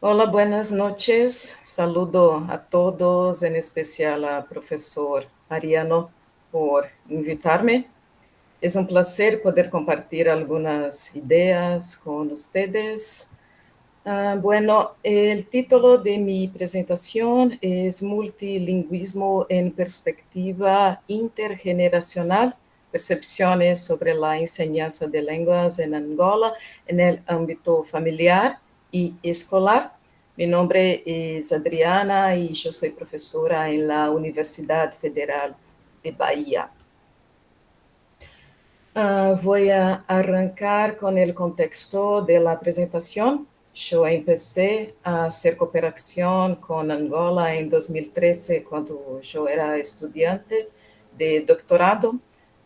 Hola, buenas noches. Saludo a todos, en especial a profesor Mariano por invitarme. Es un placer poder compartir algunas ideas con ustedes. Bueno, el título de mi presentación es Multilingüismo en perspectiva intergeneracional, percepciones sobre la enseñanza de lenguas en Angola en el ámbito familiar y escolar. Mi nombre es Adriana y yo soy profesora en la Universidad Federal de Bahía. Voy a arrancar con el contexto de la presentación. Yo empecé a hacer cooperación con Angola en 2013, cuando yo era estudiante de doctorado.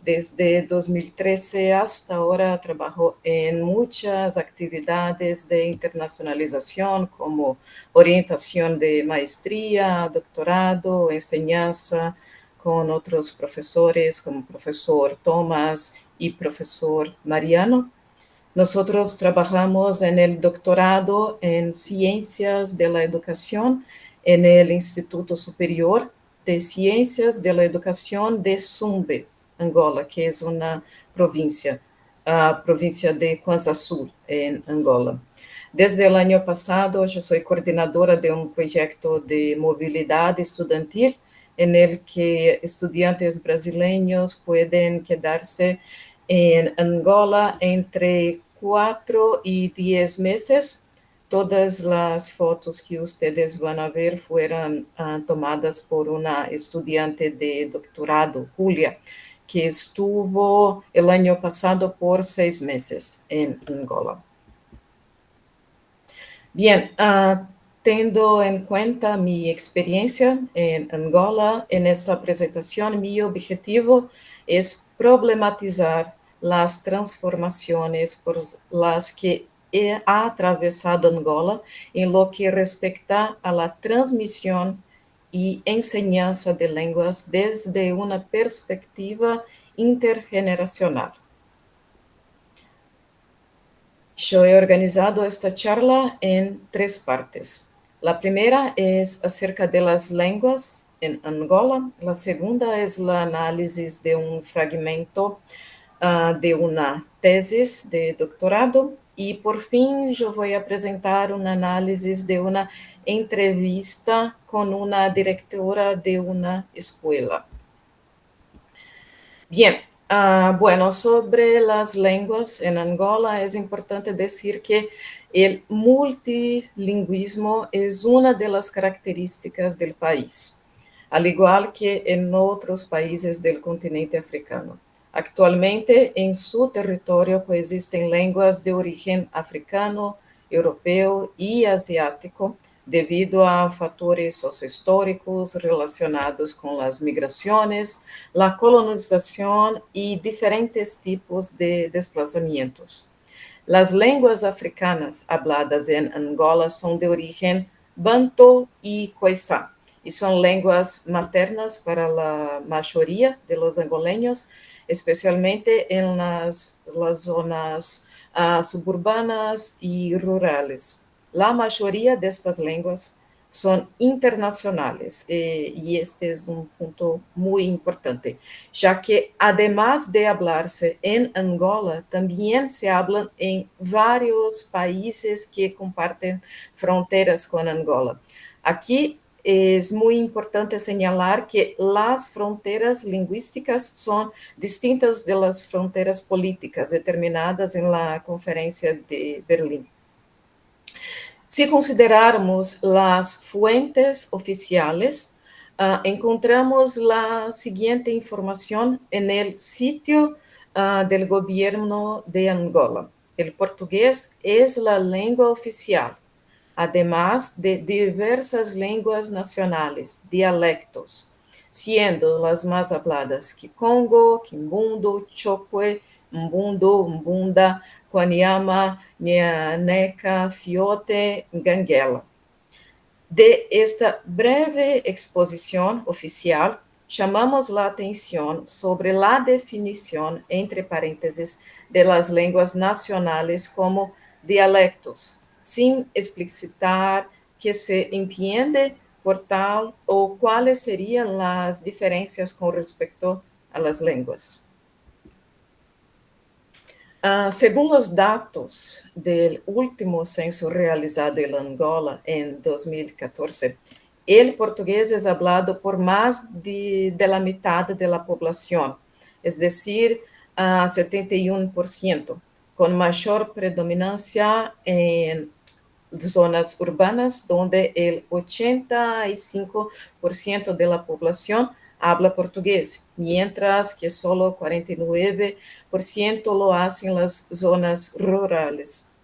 Desde 2013 hasta ahora trabajo en muchas actividades de internacionalización, como orientación de maestría, doctorado, enseñanza con otros profesores, como profesor Tomás y profesor Mariano. Nosotros trabajamos en el doctorado en Ciencias de la Educación en el Instituto Superior de Ciencias de la Educación de Sumbe, Angola, que es una provincia, provincia de Kwanza Sul, en Angola. Desde el año pasado, yo soy coordinadora de un proyecto de movilidad estudiantil en el que estudiantes brasileños pueden quedarse en Angola entre 4 y 10 meses. Todas las fotos que ustedes van a ver fueron tomadas por una estudiante de doctorado, Julia, que estuvo el año pasado por 6 meses en Angola. Bien, teniendo en cuenta mi experiencia en Angola, en esa presentación, mi objetivo es problematizar las transformaciones por las que ha atravesado Angola en lo que respecta a la transmisión y enseñanza de lenguas desde una perspectiva intergeneracional. Yo he organizado esta charla en 3 partes. La primera es acerca de las lenguas en Angola. La segunda es el análisis de un fragmento de una tesis de doctorado. Y por fin yo voy a presentar un análisis de una entrevista con una directora de una escuela. Bien, bueno, sobre las lenguas en Angola es importante decir que el multilingüismo es una de las características del país, al igual que en otros países del continente africano. Actualmente en su territorio coexisten lenguas de origen africano, europeo y asiático, debido a fatores sociohistóricos relacionados con las migraciones, la colonización y diferentes tipos de desplazamientos. Las lenguas africanas habladas en Angola son de origen banto y khoisan, y son lenguas maternas para la mayoría de los angoleños, especialmente en las zonas suburbanas y rurales. La mayoría de estas lenguas son internacionales y este es un punto muy importante, ya que además de hablarse en Angola, también se hablan en varios países que comparten fronteras con Angola. Aquí es muy importante señalar que las fronteras lingüísticas son distintas de las fronteras políticas determinadas en la Conferencia de Berlín. Si considerarmos las fuentes oficiales, encontramos la siguiente información en el sitio del gobierno de Angola. El portugués es la lengua oficial, además de diversas lenguas nacionales, dialectos, siendo las más habladas Kikongo, Kimbundo, Chokwe, Mbundo, Mbunda, Kwanyama, Nyaneca, Fiote, Ganguela. De esta breve exposición oficial, chamamos la atención sobre la definición, entre paréntesis, de las lenguas nacionales como dialectos, sin explicitar qué se entiende por tal o cuáles serían las diferencias con respecto a las lenguas. Según los datos del último censo realizado en Angola en 2014, el portugués es hablado por más de la mitad de la población, es decir, 71%, con mayor predominancia en zonas urbanas, donde el 85% de la población habla portugués, mientras que solo 49% lo hacen en las zonas rurales.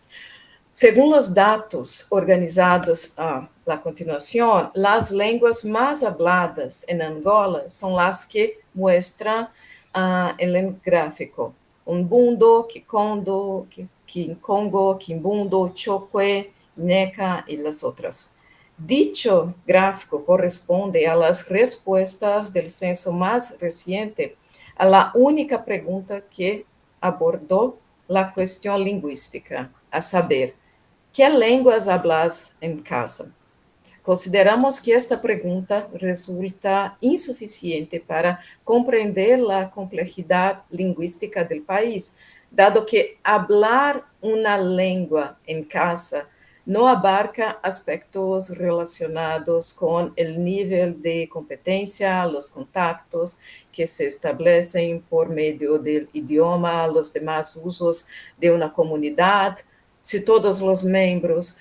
Según los datos organizados a la continuación, las lenguas más habladas en Angola son las que muestran en el gráfico: Umbundo, Kikondo, Kinkongo, Kimbundo, Chokwe, Gneka y las otras. Dicho gráfico corresponde a las respuestas del censo más reciente a la única pregunta que abordó la cuestión lingüística, a saber, ¿qué lenguas hablas en casa? Consideramos que esta pregunta resulta insuficiente para comprender la complejidad lingüística del país, dado que hablar una lengua en casa no abarca aspectos relacionados con el nivel de competencia, los contactos que se establecen por medio del idioma, los demás usos de una comunidad, si todos los miembros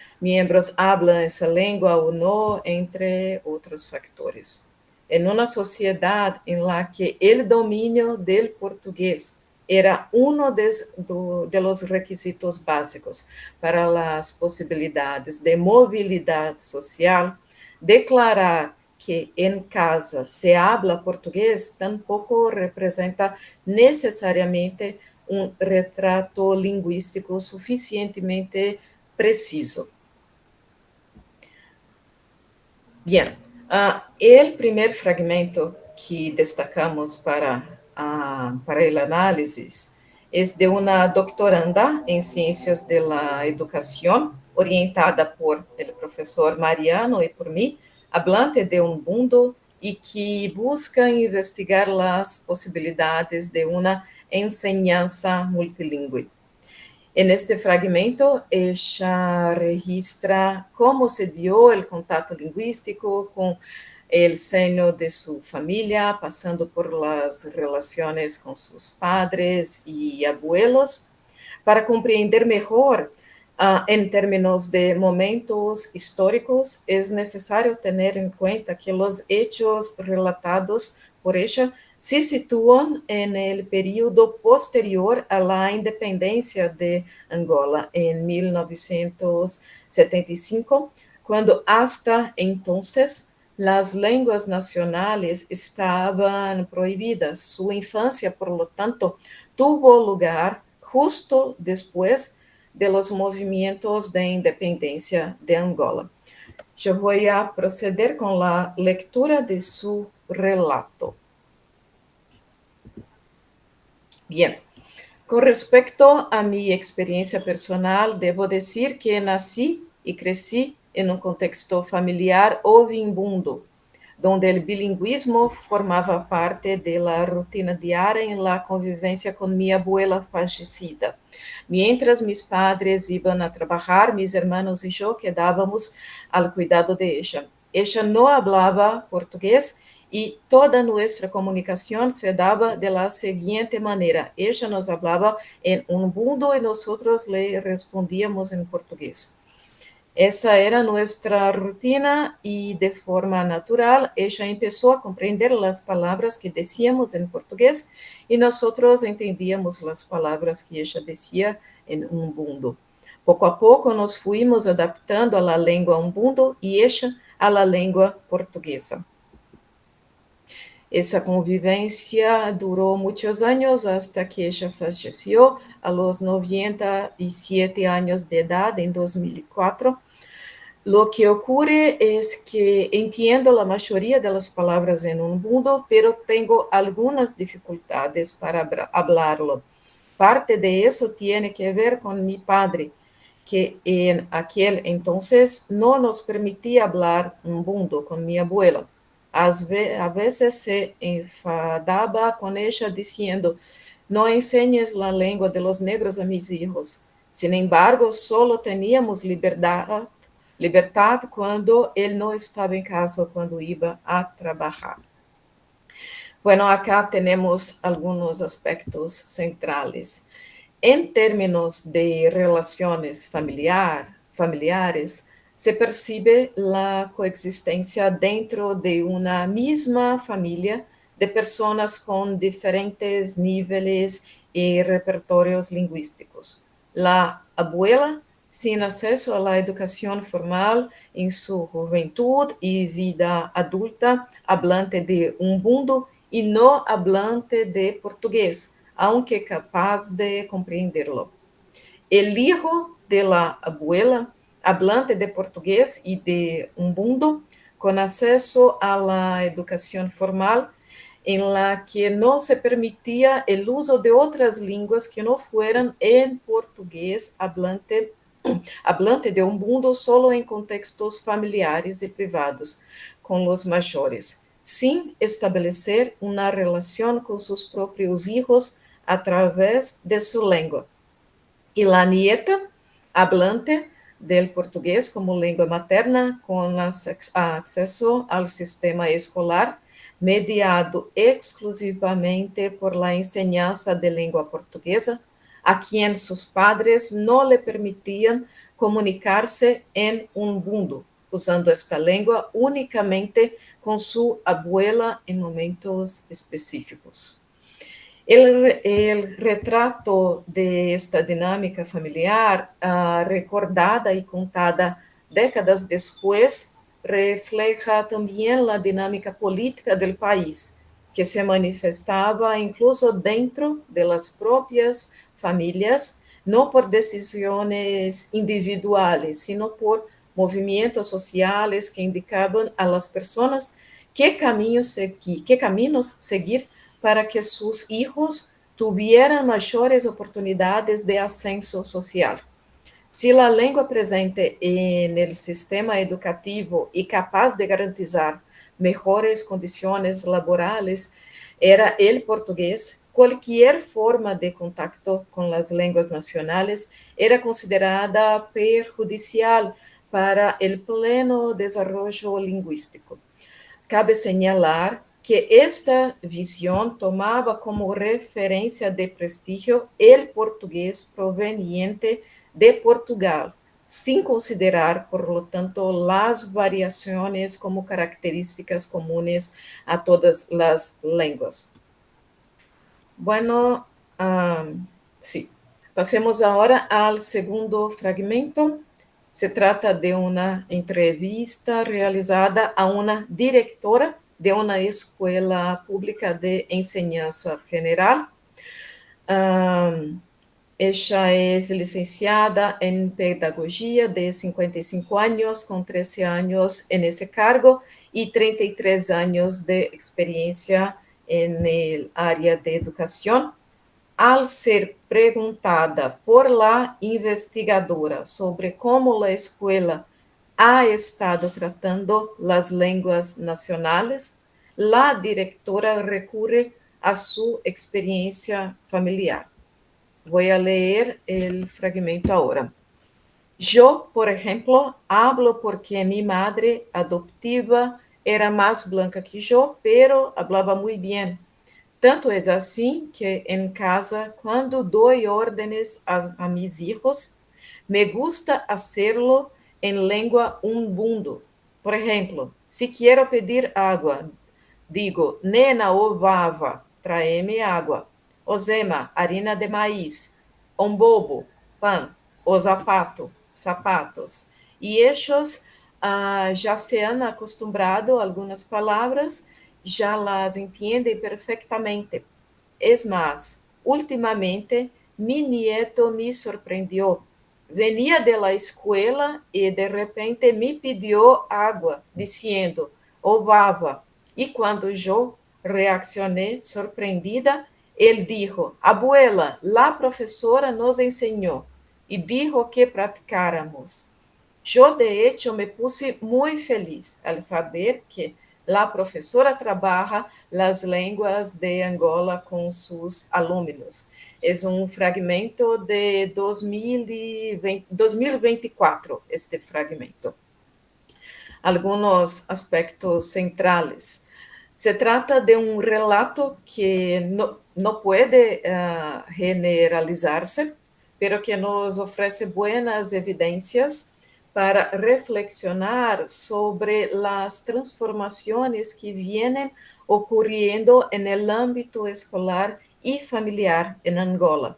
hablan esa lengua o no, entre otros factores. En una sociedad en la que el dominio del portugués era uno de los requisitos básicos para las posibilidades de movilidad social, declarar que en casa se habla portugués tampoco representa necesariamente un retrato lingüístico suficientemente preciso. Bien, el primer fragmento que destacamos para el análisis es de una doctoranda en Ciencias de la Educación, orientada por el profesor Mariano y por mí, hablante de Umbundo, y que busca investigar las posibilidades de una enseñanza multilingüe. En este fragmento, ella registra cómo se dio el contacto lingüístico con el seno de su familia, pasando por las relaciones con sus padres y abuelos, para comprender mejor. En términos de momentos históricos, es necesario tener en cuenta que los hechos relatados por ella se sitúan en el periodo posterior a la independencia de Angola, en 1975, cuando hasta entonces las lenguas nacionales estaban prohibidas. Su infancia, por lo tanto, tuvo lugar justo después de los movimientos de independencia de Angola. Yo voy a proceder con la lectura de su relato. Bien, con respecto a mi experiencia personal, debo decir que nací y crecí en un contexto familiar ovimbundo, donde el bilingüismo formaba parte de la rutina diaria en la convivencia con mi abuela fallecida. Mientras mis padres iban a trabajar, mis hermanos y yo quedábamos al cuidado de ella. Ella no hablaba portugués y toda nuestra comunicación se daba de la siguiente manera: ella nos hablaba en umbundo y nosotros le respondíamos en portugués. Esa era nuestra rutina y de forma natural ella empezó a comprender las palabras que decíamos en portugués y nosotros entendíamos las palabras que ella decía en umbundo. Poco a poco nos fuimos adaptando a la lengua umbundo y ella a la lengua portuguesa. Esa convivencia duró muchos años hasta que ella falleció a los 97 años de edad en 2004. Lo que ocurre es que entiendo la mayoría de las palabras en umbundo, pero tengo algunas dificultades para hablarlo. Parte de eso tiene que ver con mi padre, que en aquel entonces no nos permitía hablar un mundo con mi abuela. A veces se enfadaba con ella diciendo, no enseñes la lengua de los negros a mis hijos. Sin embargo, solo teníamos libertad cuando él no estaba en casa, cuando iba a trabajar. Bueno, acá tenemos algunos aspectos centrales. En términos de relaciones familiares, se percibe la coexistencia dentro de una misma familia de personas con diferentes niveles y repertorios lingüísticos. La abuela, sin acceso a la educación formal en su juventud y vida adulta, hablante de un mundo y no hablante de portugués, aunque capaz de comprenderlo. El hijo de la abuela, hablante de portugués y de un mundo, con acceso a la educación formal, en la que no se permitía el uso de otras lenguas que no fueran en portugués hablante de un mundo solo en contextos familiares y privados con los mayores, sin establecer una relación con sus propios hijos a través de su lengua. Y la nieta, hablante del portugués como lengua materna, con acceso al sistema escolar, mediado exclusivamente por la enseñanza de lengua portuguesa, a quien sus padres no le permitían comunicarse en un mundo, usando esta lengua únicamente con su abuela en momentos específicos. El retrato de esta dinámica familiar, recordada y contada décadas después, refleja también la dinámica política del país, que se manifestaba incluso dentro de las propias familias, no por decisiones individuales, sino por movimientos sociales que indicaban a las personas qué caminos seguir para que sus hijos tuvieran mayores oportunidades de ascenso social. Si la lengua presente en el sistema educativo y capaz de garantizar mejores condiciones laborales era el portugués, cualquier forma de contacto con las lenguas nacionales era considerada perjudicial para el pleno desarrollo lingüístico. Cabe señalar que esta visión tomaba como referencia de prestigio el portugués proveniente de Portugal, sin considerar, por lo tanto, las variaciones como características comunes a todas las lenguas. Bueno, sí. Pasemos ahora al segundo fragmento. Se trata de una entrevista realizada a una directora de una escuela pública de enseñanza general. Ella es licenciada en pedagogía de 55 años, con 13 años en ese cargo y 33 años de experiencia en el área de educación. Al ser preguntada por la investigadora sobre cómo la escuela ha estado tratando las lenguas nacionales, la directora recurre a su experiencia familiar. Voy a leer el fragmento ahora. Yo, por ejemplo, hablo porque mi madre adoptiva era más blanca que yo, pero hablaba muy bien. Tanto es assim que em casa, quando dou órdenes a mis hijos, me gusta hacerlo en lengua umbundo. Por ejemplo, si quiero pedir agua, digo, nena ou vava, traeme água. Ozema, harina de maíz. Ombobo, pan. Ozapato, sapatos. E estes já se han acostumbrado a algumas palavras, já las entiende perfectamente. Es más, últimamente mi nieto me sorprendió. Venía de la escuela y de repente me pidió agua, diciendo, ovava. Y cuando yo reaccioné sorprendida, él dijo, abuela, la profesora nos enseñó. y dijo que practicáramos. Yo, de hecho, me puse muy feliz al saber que la profesora trabaja las lenguas de Angola con sus alumnos. Es un fragmento de 2024, este fragmento. Algunos aspectos centrales. Se trata de un relato que no puede generalizarse, pero que nos ofrece buenas evidencias para reflexionar sobre las transformaciones que vienen ocurriendo en el ámbito escolar y familiar en Angola.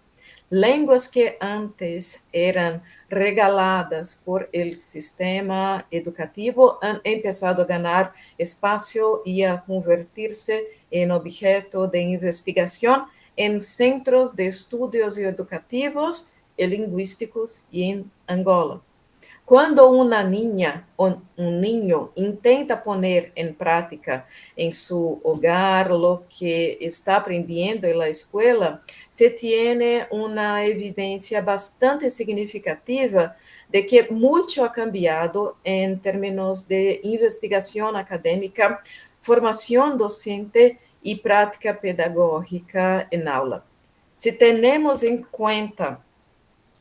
Lenguas que antes eran regaladas por el sistema educativo han empezado a ganar espacio y a convertirse en objeto de investigación en centros de estudios educativos y lingüísticos y en Angola. Quando uma niña ou um niño intenta poner em prática em seu hogar lo que está aprendiendo en la escuela, se tiene una evidencia bastante significativa de que mucho ha cambiado en términos de investigación académica, formación docente y práctica pedagógica en aula. Si tenemos en cuenta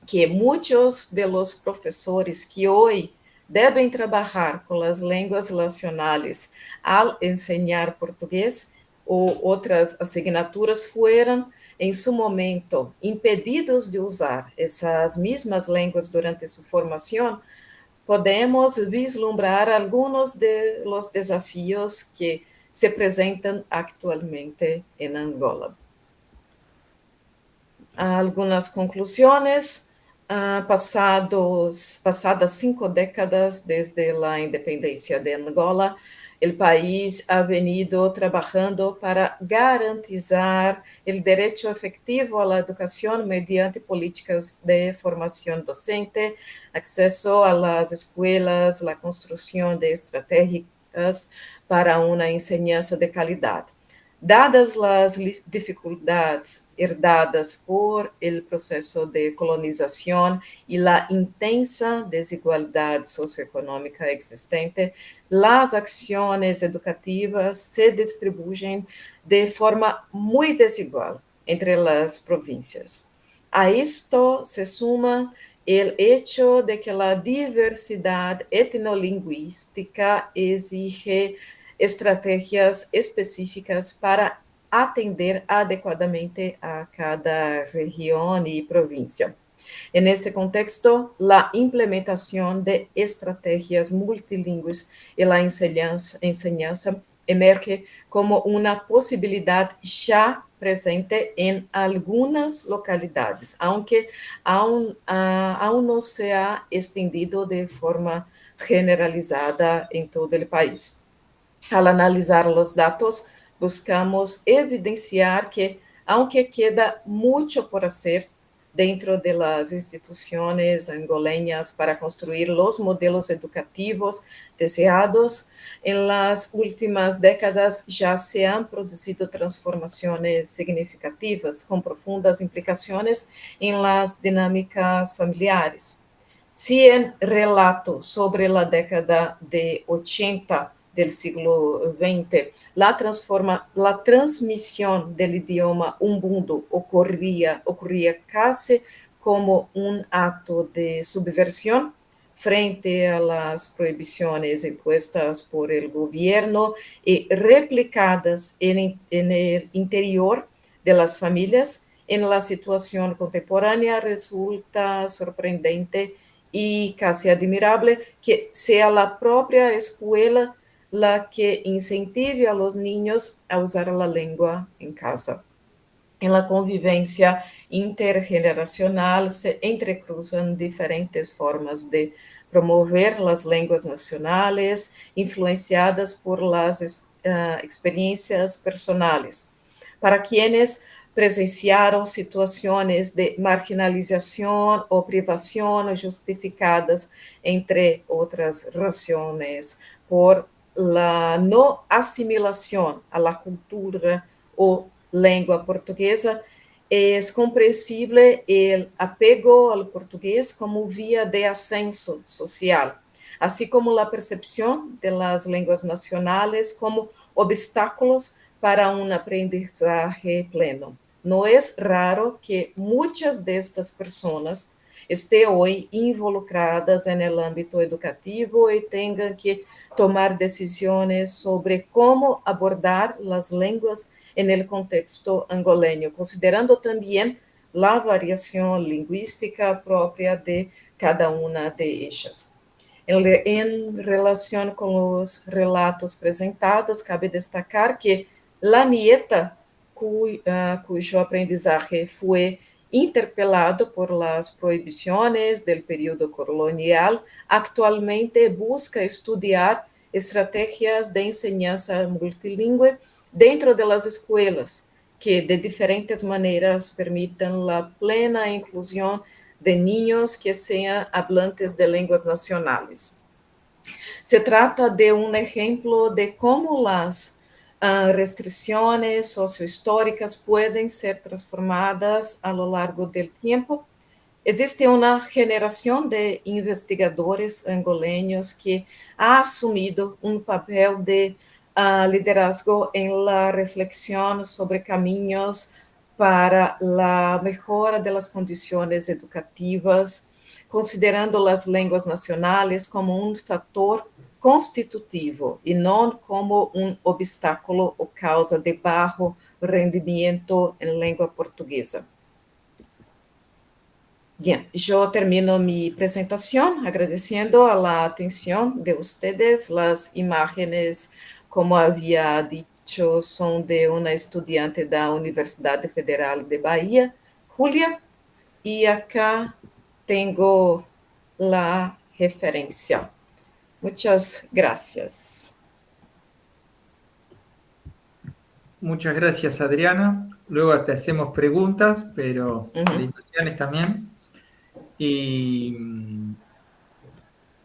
que muitos de los professores que hoje devem trabalhar com as línguas nacionais ao ensinar português ou outras assignaturas foram, em seu momento, impedidos de usar essas mesmas línguas durante sua formação, podemos vislumbrar alguns de los desafios que se apresentam atualmente em Angola. Algumas conclusões. Passadas 5 décadas desde a independência de Angola, o país ha venido trabalhando para garantizar o direito efetivo à educação mediante políticas de formação docente, acesso às escolas, a construção de estratégias para uma enseñança de qualidade. Dadas as dificuldades herdadas por el processo de colonização e a intensa desigualdade socioeconômica existente, as ações educativas se distribuem de forma muito desigual entre as províncias. A isto se suma o hecho de que a diversidade etnolingüística exige estratégias específicas para atender adequadamente a cada região e província. En este contexto, la implementación de estrategias multilingües en la enseñanza emerge como una posibilidad ya presente en algunas localidades, aunque aún no se ha extendido de forma generalizada en todo el país. Al analizar los datos, buscamos evidenciar que, aunque queda mucho por hacer dentro de las instituciones angoleñas para construir los modelos educativos deseados, en las últimas décadas ya se han producido transformaciones significativas con profundas implicaciones en las dinámicas familiares. Si en relato sobre la década de 80 del siglo XX, la transmisión del idioma Ubuntu ocurría casi como un acto de subversión frente a las prohibiciones impuestas por el gobierno y replicadas en el interior de las familias. En la situación contemporánea resulta sorprendente y casi admirable que sea la propia escuela la que incentive a los niños a usar la lengua en casa. En la convivencia intergeneracional se entrecruzan diferentes formas de promover las lenguas nacionales, influenciadas por las experiencias personales. Para quienes presenciaram situações de marginalização ou privação justificadas, entre outras razões, por la não assimilação à la cultura ou língua portuguesa, es comprensible el apego al portugués como vía de ascenso social, así como la percepción de las lenguas nacionales como obstáculos para un aprendizaje pleno. No es raro que muchas de estas personas estén hoy involucradas en el ámbito educativo y tengan que tomar decisiones sobre cómo abordar las lenguas en el contexto angoleño, considerando también la variación lingüística propia de cada una de ellas. En relación con los relatos presentados, cabe destacar que la nieta, cuyo aprendizaje fue interpelado por las prohibiciones del periodo colonial, actualmente busca estudiar estrategias de enseñanza multilingüe dentro de las escuelas, que de diferentes maneras permitan la plena inclusión de niños que sean hablantes de lenguas nacionales. Se trata de un ejemplo de cómo las restricciones sociohistóricas pueden ser transformadas a lo largo del tiempo. Existe una generación de investigadores angoleños que ha asumido un papel de liderazgo en la reflexión sobre caminos para la mejora de las condiciones educativas, considerando las lenguas nacionales como un factor constitutivo y no como un obstáculo o causa de bajo rendimiento en lengua portuguesa. Bien, yo termino mi presentación agradeciendo a la atención de ustedes. Las imágenes, como había dicho, son de una estudiante de la Universidad Federal de Bahía, Julia, y acá tengo la referencia. Muchas gracias. Muchas gracias, Adriana. Luego te hacemos preguntas, pero felicitaciones también. Y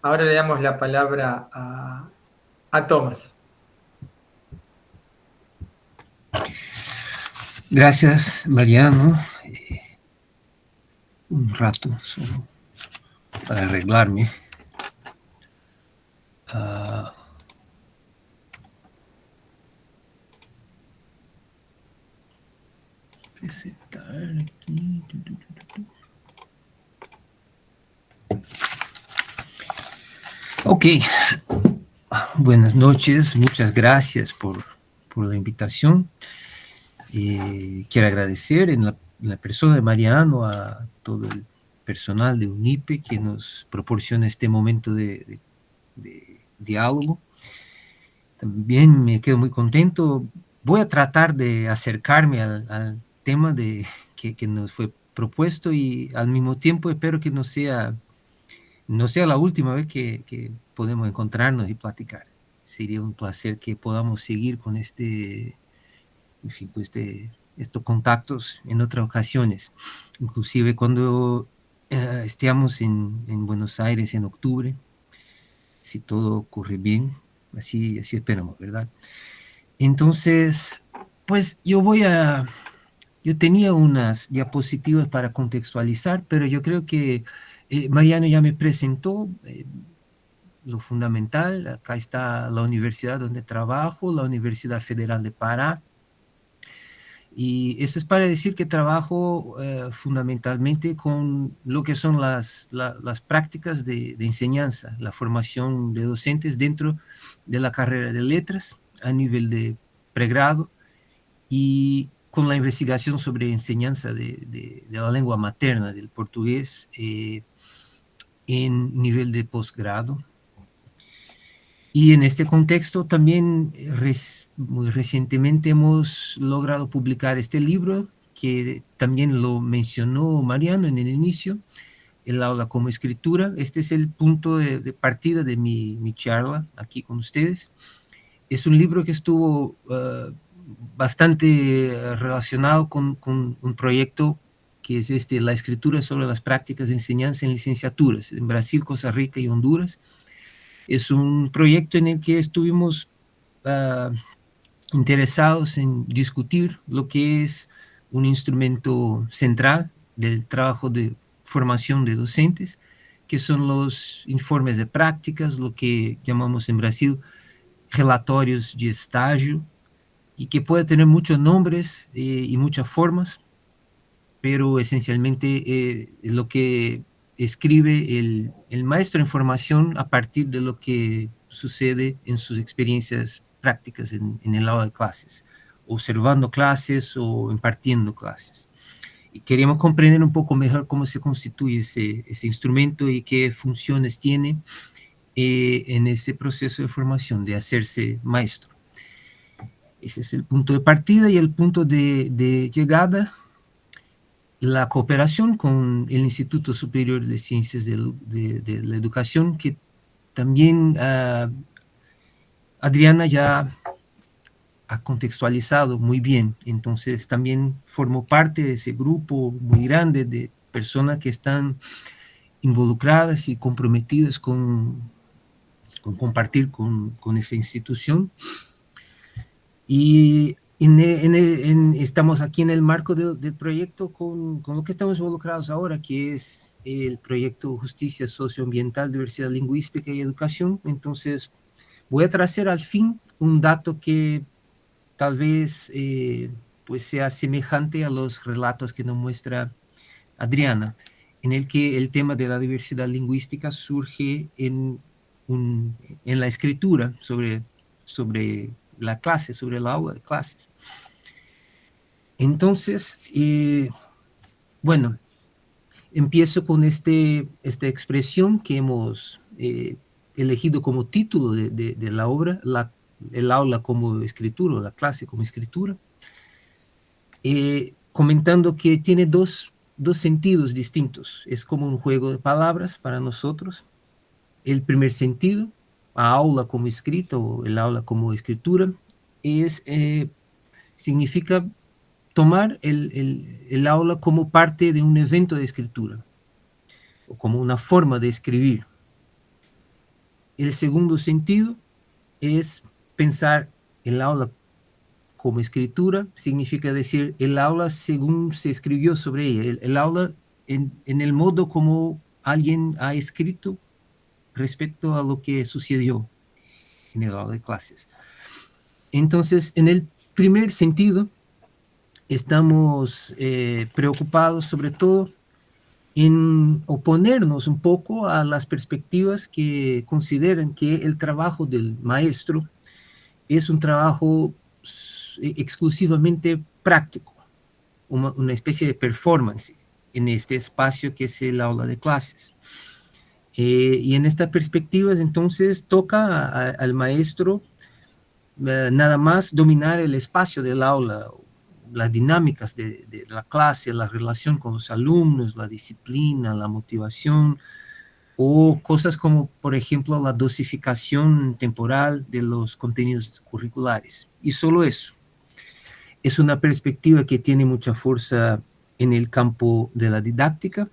ahora le damos la palabra a Tomás. Gracias, Mariano. Un rato solo para arreglarme. Presentar aquí. Ok. Buenas noches. Muchas gracias por la invitación. Quiero agradecer en la persona de Mariano a todo el personal de UNIPE que nos proporciona este momento de diálogo. También me quedo muy contento. Voy a tratar de acercarme al tema que nos fue propuesto y al mismo tiempo espero que no sea la última vez que podemos encontrarnos y platicar. Sería un placer que podamos seguir con estos contactos en otras ocasiones, inclusive cuando estemos en Buenos Aires en octubre, si todo ocurre bien, así esperamos, ¿verdad? Entonces, pues yo tenía unas diapositivas para contextualizar, pero yo creo que Mariano ya me presentó lo fundamental. Acá está la universidad donde trabajo, la Universidad Federal de Pará. Y eso es para decir que trabajo fundamentalmente con lo que son las prácticas de enseñanza, la formación de docentes dentro de la carrera de letras a nivel de pregrado y con la investigación sobre enseñanza de la lengua materna del portugués en nivel de posgrado. Y en este contexto también muy recientemente hemos logrado publicar este libro que también lo mencionó Mariano en el inicio, El aula como escritura. Este es el punto de partida de mi charla aquí con ustedes. Es un libro que estuvo bastante relacionado con un proyecto que es la escritura sobre las prácticas de enseñanza en licenciaturas en Brasil, Costa Rica y Honduras. Es un proyecto en el que estuvimos interesados en discutir lo que es un instrumento central del trabajo de formación de docentes, que son los informes de prácticas, lo que llamamos en Brasil relatorios de estágio, y que puede tener muchos nombres y muchas formas, pero esencialmente lo que escribe el maestro en formación a partir de lo que sucede en sus experiencias prácticas en el aula de clases, observando clases o impartiendo clases. Y queríamos comprender un poco mejor cómo se constituye ese instrumento y qué funciones tiene en ese proceso de formación, de hacerse maestro. Ese es el punto de partida, y el punto de llegada, la cooperación con el Instituto Superior de Ciencias de la Educación, que también Adriana ya ha contextualizado muy bien. Entonces también formó parte de ese grupo muy grande de personas que están involucradas y comprometidas con compartir con esa institución. Y estamos aquí en el marco del proyecto con lo que estamos involucrados ahora, que es el proyecto Justicia Socioambiental, Diversidad Lingüística y Educación. Entonces voy a traer al fin un dato que tal vez pues sea semejante a los relatos que nos muestra Adriana, en el que el tema de la diversidad lingüística surge en la escritura sobre la clase, sobre el aula de clases. Entonces, bueno, empiezo con esta expresión que hemos elegido como título de la obra, el aula como escritura, o la clase como escritura, comentando que tiene dos sentidos distintos. Es como un juego de palabras para nosotros. El primer sentido, a aula como escrita o el aula como escritura, significa tomar el aula como parte de un evento de escritura o como una forma de escribir. El segundo sentido es pensar el aula como escritura, significa decir el aula según se escribió sobre ella, el aula en el modo como alguien ha escrito respecto a lo que sucedió en el aula de clases. Entonces, en el primer sentido, estamos preocupados sobre todo en oponernos un poco a las perspectivas que consideran que el trabajo del maestro es un trabajo exclusivamente práctico, una especie de performance en este espacio que es el aula de clases. Y en esta perspectiva, entonces, toca al maestro nada más dominar el espacio del aula, las dinámicas de la clase, la relación con los alumnos, la disciplina, la motivación, o cosas como, por ejemplo, la dosificación temporal de los contenidos curriculares. Y solo eso. Es una perspectiva que tiene mucha fuerza en el campo de la didáctica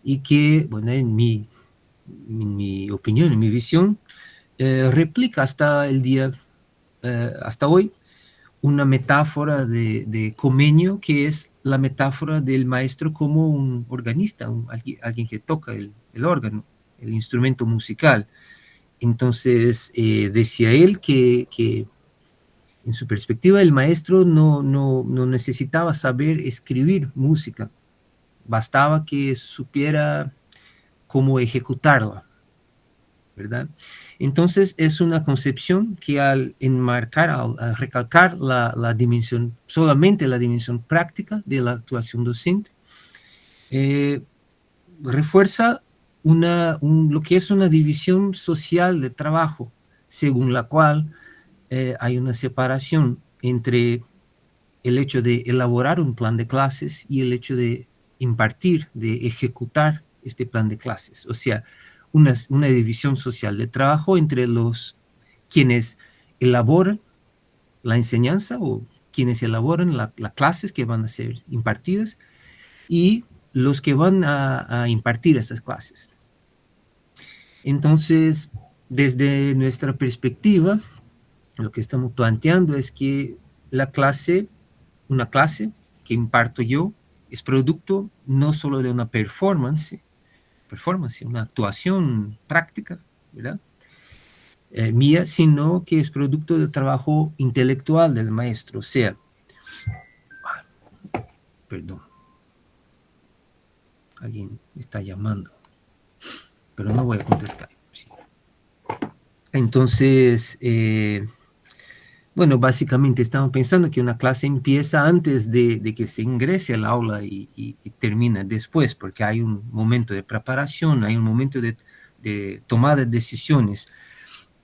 y que, bueno, en mi opinión, en mi visión, replica hasta el día, hasta hoy, una metáfora de Comenio, que es la metáfora del maestro como un organista, alguien que toca el órgano, el instrumento musical. Entonces, decía él que en su perspectiva el maestro no necesitaba saber escribir música, bastaba que supiera cómo ejecutarla, ¿verdad? Entonces es una concepción que al enmarcar, al recalcar la dimensión, solamente la dimensión práctica de la actuación docente, refuerza lo que es una división social de trabajo, según la cual hay una separación entre el hecho de elaborar un plan de clases y el hecho de impartir, de ejecutar este plan de clases. O sea, una división social de trabajo entre quienes elaboran la enseñanza o quienes elaboran las clases que van a ser impartidas y los que van a impartir esas clases. Entonces, desde nuestra perspectiva, lo que estamos planteando es que una clase que imparto yo es producto no solo de una performance, una actuación práctica, ¿verdad? Mía, sino que es producto del trabajo intelectual del maestro. O sea, perdón, alguien está llamando, pero no voy a contestar. Sí. Entonces, bueno, básicamente estamos pensando que una clase empieza antes de que se ingrese al aula y termina después, porque hay un momento de preparación, hay un momento de toma de decisiones.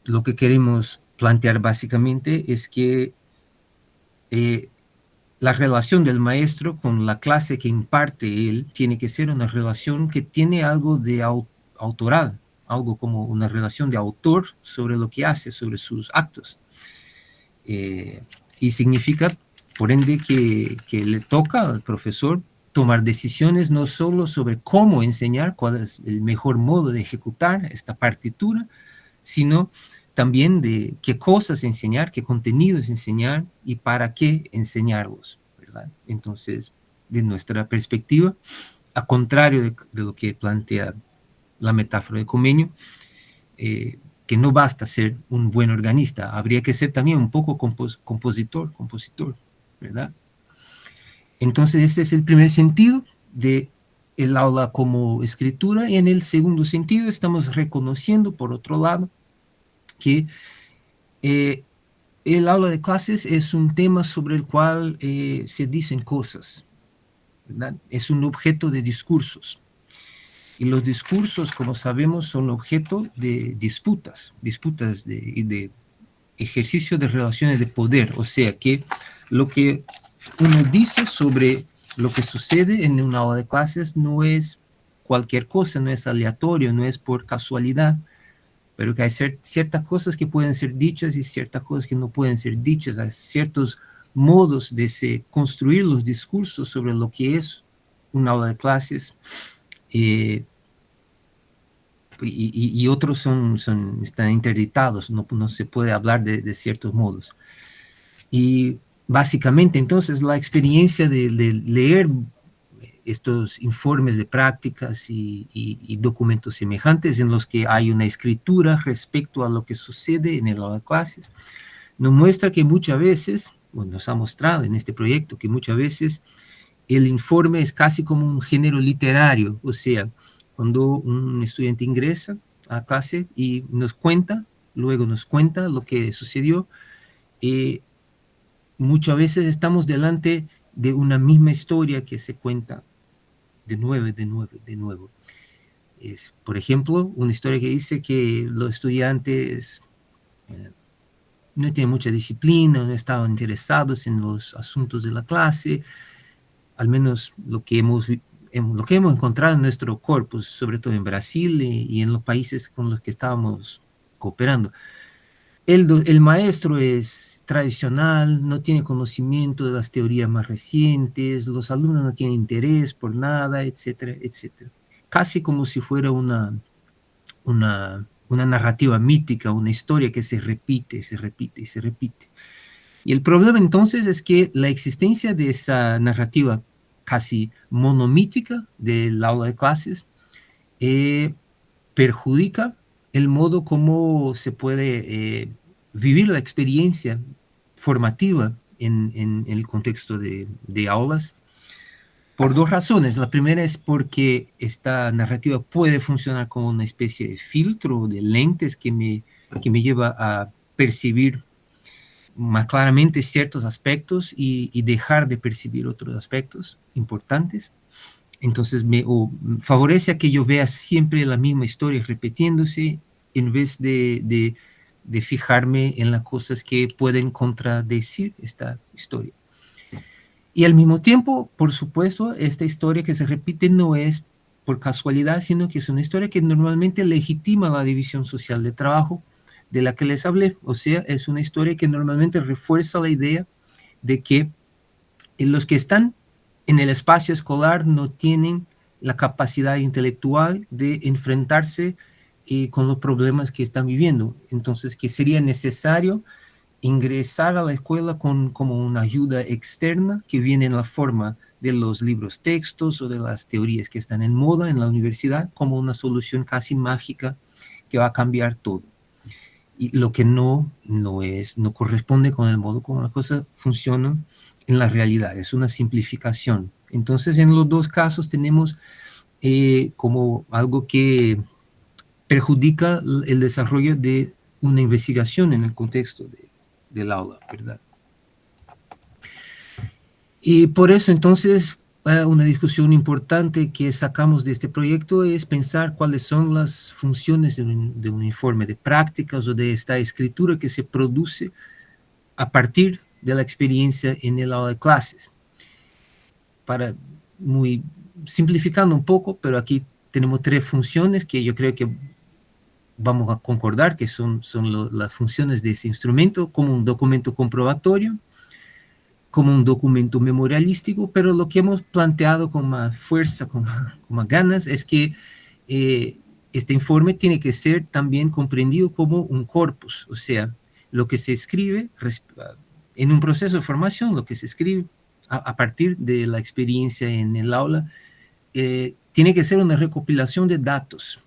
Lo que queremos plantear básicamente es que la relación del maestro con la clase que imparte él tiene que ser una relación que tiene algo de autoral, algo como una relación de autor sobre lo que hace, sobre sus actos. Y significa, por ende, que le toca al profesor tomar decisiones no solo sobre cómo enseñar, cuál es el mejor modo de ejecutar esta partitura, sino también de qué cosas enseñar, qué contenidos enseñar y para qué enseñarlos, ¿verdad? Entonces, de nuestra perspectiva, a contrario de lo que plantea la metáfora de Comenio, que no basta ser un buen organista, habría que ser también un poco compositor, ¿verdad? Entonces, ese es el primer sentido de el aula como escritura, y en el segundo sentido estamos reconociendo, por otro lado, que el aula de clases es un tema sobre el cual se dicen cosas, ¿verdad? Es un objeto de discursos. Y los discursos, como sabemos, son objeto de disputas de ejercicio de relaciones de poder. O sea que lo que uno dice sobre lo que sucede en una aula de clases no es cualquier cosa, no es aleatorio, no es por casualidad, pero que hay ciertas cosas que pueden ser dichas y ciertas cosas que no pueden ser dichas. Hay ciertos modos de construir los discursos sobre lo que es una aula de clases, y otros están interdictados, no se puede hablar de ciertos modos. Y básicamente, entonces, la experiencia de leer estos informes de prácticas y documentos semejantes en los que hay una escritura respecto a lo que sucede en el aula de clases, nos muestra que muchas veces, bueno, nos ha mostrado en este proyecto que muchas veces el informe es casi como un género literario. O sea, cuando un estudiante ingresa a clase y luego nos cuenta lo que sucedió, muchas veces estamos delante de una misma historia que se cuenta de nuevo. Es, por ejemplo, una historia que dice que los estudiantes no tienen mucha disciplina, no estaban interesados en los asuntos de la clase, al menos lo que hemos encontrado en nuestro corpus, sobre todo en Brasil y en los países con los que estábamos cooperando. El maestro es tradicional, no tiene conocimiento de las teorías más recientes, los alumnos no tienen interés por nada, etcétera, etcétera. Casi como si fuera una narrativa mítica, una historia que se repite. Y el problema entonces es que la existencia de esa narrativa casi monomítica del aula de clases perjudica el modo como se puede vivir la experiencia formativa en el contexto de aulas, por dos razones. La primera es porque esta narrativa puede funcionar como una especie de filtro, de lentes que me lleva a percibir más claramente ciertos aspectos y dejar de percibir otros aspectos importantes. Entonces favorece a que yo vea siempre la misma historia repitiéndose en vez de fijarme en las cosas que pueden contradecir esta historia. Y al mismo tiempo, por supuesto, esta historia que se repite no es por casualidad, sino que es una historia que normalmente legitima la división social de trabajo de la que les hablé. O sea, es una historia que normalmente refuerza la idea de que los que están en el espacio escolar no tienen la capacidad intelectual de enfrentarse con los problemas que están viviendo. Entonces, que sería necesario ingresar a la escuela como una ayuda externa que viene en la forma de los libros textos o de las teorías que están en moda en la universidad, como una solución casi mágica que va a cambiar todo. Y lo que no corresponde con el modo como las cosas funcionan en la realidad, es una simplificación. Entonces, en los dos casos tenemos como algo que perjudica el desarrollo de una investigación en el contexto del aula, ¿verdad? Y por eso, entonces, una discusión importante que sacamos de este proyecto es pensar cuáles son las funciones de un informe de prácticas o de esta escritura que se produce a partir de la experiencia en el aula de clases. Para muy simplificando un poco, pero aquí tenemos 3 funciones que yo creo que vamos a concordar que son las funciones de ese instrumento, como un documento comprobatorio, como un documento memorialístico, pero lo que hemos planteado con más fuerza, con más ganas, es que este informe tiene que ser también comprendido como un corpus, o sea, lo que se escribe en un proceso de formación, lo que se escribe a partir de la experiencia en el aula, tiene que ser una recopilación de datos.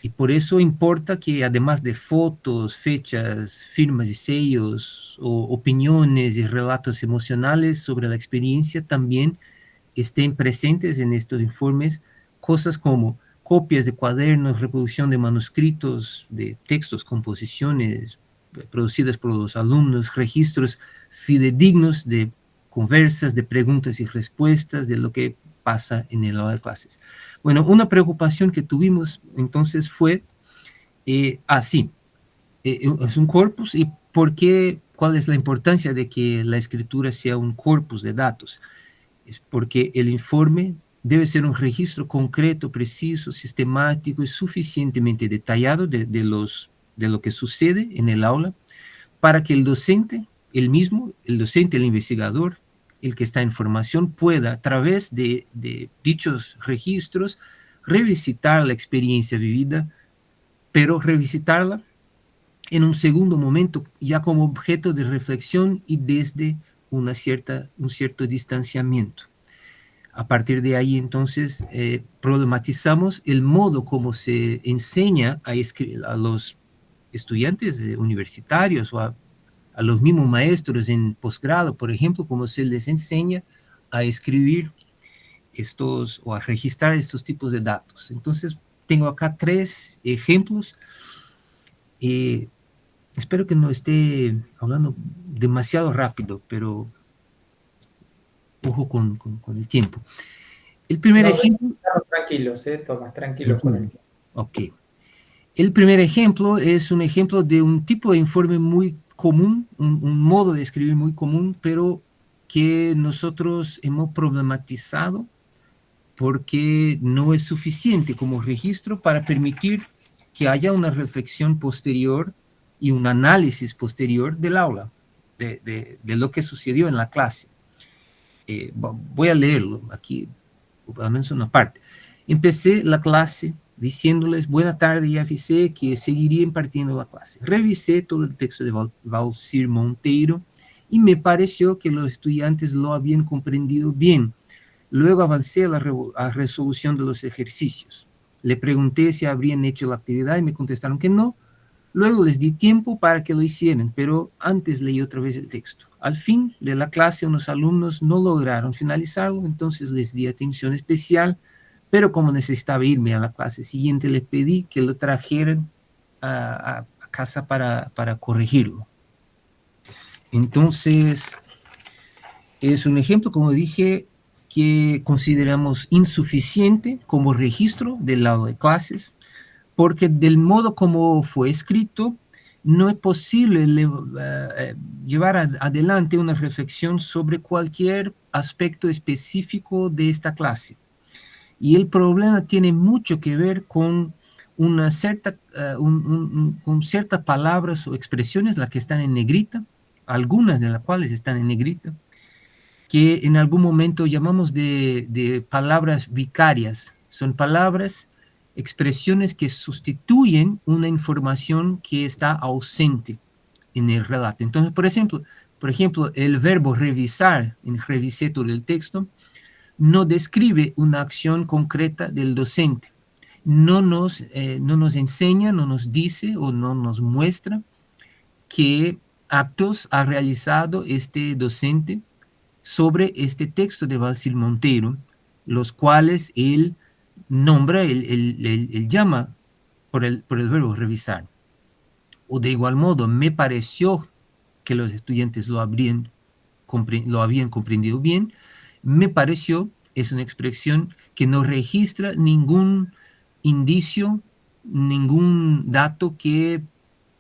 Y por eso importa que además de fotos, fechas, firmas y sellos, o opiniones y relatos emocionales sobre la experiencia, también estén presentes en estos informes cosas como copias de cuadernos, reproducción de manuscritos, de textos, composiciones producidas por los alumnos, registros fidedignos de conversas, de preguntas y respuestas, de lo que pasa en el aula de clases. Bueno, una preocupación que tuvimos entonces fue, es un corpus, ¿y por qué? ¿Cuál es la importancia de que la escritura sea un corpus de datos? Es porque el informe debe ser un registro concreto, preciso, sistemático y suficientemente detallado de lo que sucede en el aula para que el docente, el docente, el investigador, el que está en formación, pueda a través de dichos registros revisitar la experiencia vivida, pero revisitarla en un segundo momento ya como objeto de reflexión y desde un cierto distanciamiento. A partir de ahí, entonces, problematizamos el modo como se enseña a los estudiantes universitarios o a los mismos maestros en posgrado, por ejemplo, cómo se les enseña a escribir o a registrar estos tipos de datos. Entonces, tengo acá 3 ejemplos. Espero que no esté hablando demasiado rápido, pero ojo con el tiempo. El primer ejemplo... Tranquilos, Tomás, tranquilos con el tiempo. Ok. El primer ejemplo es un ejemplo de un tipo de informe muy común, un modo de escribir muy común, pero que nosotros hemos problematizado porque no es suficiente como registro para permitir que haya una reflexión posterior y un análisis posterior del aula, de lo que sucedió en la clase. Voy a leerlo aquí, al menos una parte. Empecé la clase diciéndoles, buena tarde, y avisé que seguiría impartiendo la clase. Revisé todo el texto de Valcir Monteiro y me pareció que los estudiantes lo habían comprendido bien. Luego avancé a la resolución de los ejercicios. Le pregunté si habrían hecho la actividad y me contestaron que no. Luego les di tiempo para que lo hicieran, pero antes leí otra vez el texto. Al fin de la clase, unos alumnos no lograron finalizarlo, entonces les di atención especial, pero como necesitaba irme a la clase siguiente, les pedí que lo trajeran a casa para corregirlo. Entonces, es un ejemplo, como dije, que consideramos insuficiente como registro del aula de clases, porque del modo como fue escrito, no es posible llevar adelante una reflexión sobre cualquier aspecto específico de esta clase. Y el problema tiene mucho que ver con con ciertas palabras o expresiones, las que están en negrita, algunas de las cuales están en negrita, que en algún momento llamamos de palabras vicarias. Son palabras, expresiones que sustituyen una información que está ausente en el relato. Entonces, por ejemplo, el verbo revisar, en revisé todo el texto, no describe una acción concreta del docente. No nos enseña, no nos dice o no nos muestra qué actos ha realizado este docente sobre este texto de Valcir Monteiro, los cuales él nombra, él llama por el verbo revisar. O de igual modo, me pareció que los estudiantes lo habían comprendido bien. Me pareció es una expresión que no registra ningún indicio, ningún dato que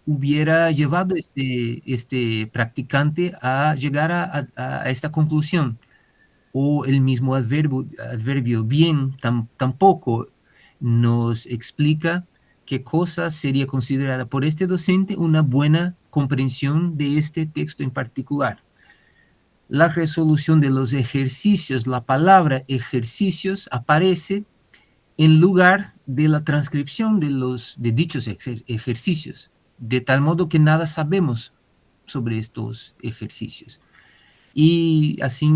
hubiera llevado este practicante a llegar a esta conclusión. O el mismo adverbio bien tampoco nos explica qué cosa sería considerada por este docente una buena comprensión de este texto en particular. La resolución de los ejercicios, la palabra ejercicios aparece en lugar de la transcripción de dichos ejercicios, de tal modo que nada sabemos sobre estos ejercicios. Y así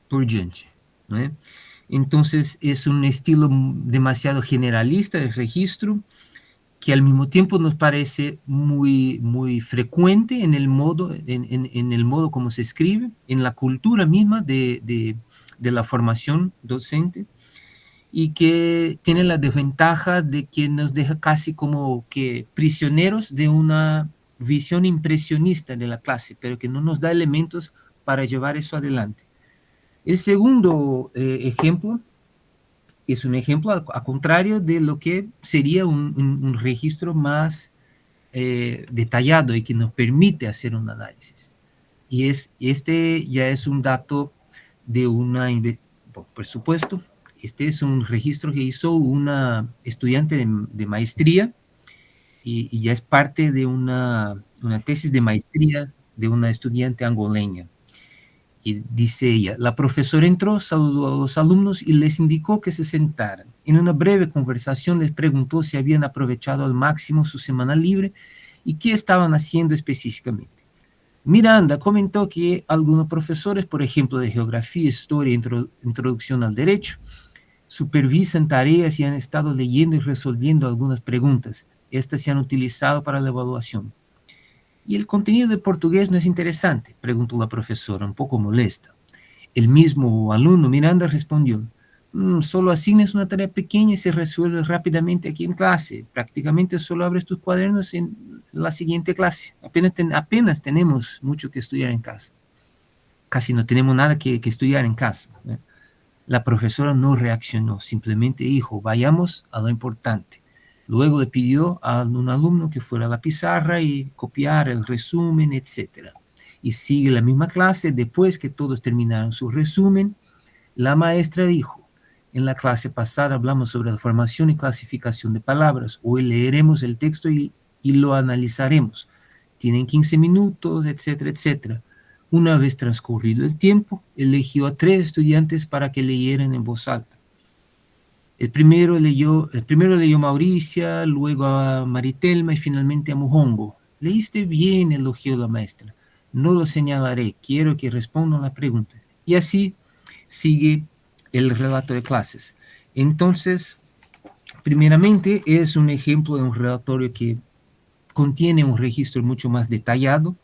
por diante, ¿no? Entonces es un estilo demasiado generalista de registro, que al mismo tiempo nos parece muy, muy frecuente en el modo como se escribe, en la cultura misma de la formación docente, y que tiene la desventaja de que nos deja casi como que prisioneros de una visión impresionista de la clase, pero que no nos da elementos para llevar eso adelante. El segundo ejemplo es un ejemplo a contrario de lo que sería un registro más detallado y que nos permite hacer un análisis. Y este ya es un dato de por supuesto, este es un registro que hizo una estudiante de maestría y ya es parte de una tesis de maestría de una estudiante angoleña. Y dice ella, la profesora entró, saludó a los alumnos y les indicó que se sentaran. En una breve conversación les preguntó si habían aprovechado al máximo su semana libre y qué estaban haciendo específicamente. Miranda comentó que algunos profesores, por ejemplo, de geografía, historia e introducción al derecho, supervisan tareas y han estado leyendo y resolviendo algunas preguntas. Estas se han utilizado para la evaluación. ¿Y el contenido de portugués no es interesante?, preguntó la profesora, un poco molesta. El mismo alumno Miranda respondió, solo asignes una tarea pequeña y se resuelve rápidamente aquí en clase. Prácticamente solo abres tus cuadernos en la siguiente clase. Apenas tenemos mucho que estudiar en casa. Casi no tenemos nada que estudiar en casa, ¿eh? La profesora no reaccionó, simplemente dijo, vayamos a lo importante. Luego le pidió a un alumno que fuera a la pizarra y copiara el resumen, etc. Y sigue la misma clase. Después que todos terminaron su resumen, la maestra dijo, en la clase pasada hablamos sobre la formación y clasificación de palabras. Hoy leeremos el texto y lo analizaremos. Tienen 15 minutos, etcétera, etcétera. Una vez transcurrido el tiempo, eligió a 3 estudiantes para que leyeran en voz alta. El primero leyó Mauricia, luego a Maritelma y finalmente a Mujongo. Leíste bien, elogió la maestra. No lo señalaré, quiero que respondan la pregunta. Y así sigue el relato de clases. Entonces, primeramente es un ejemplo de un relatorio que contiene un registro mucho más detallado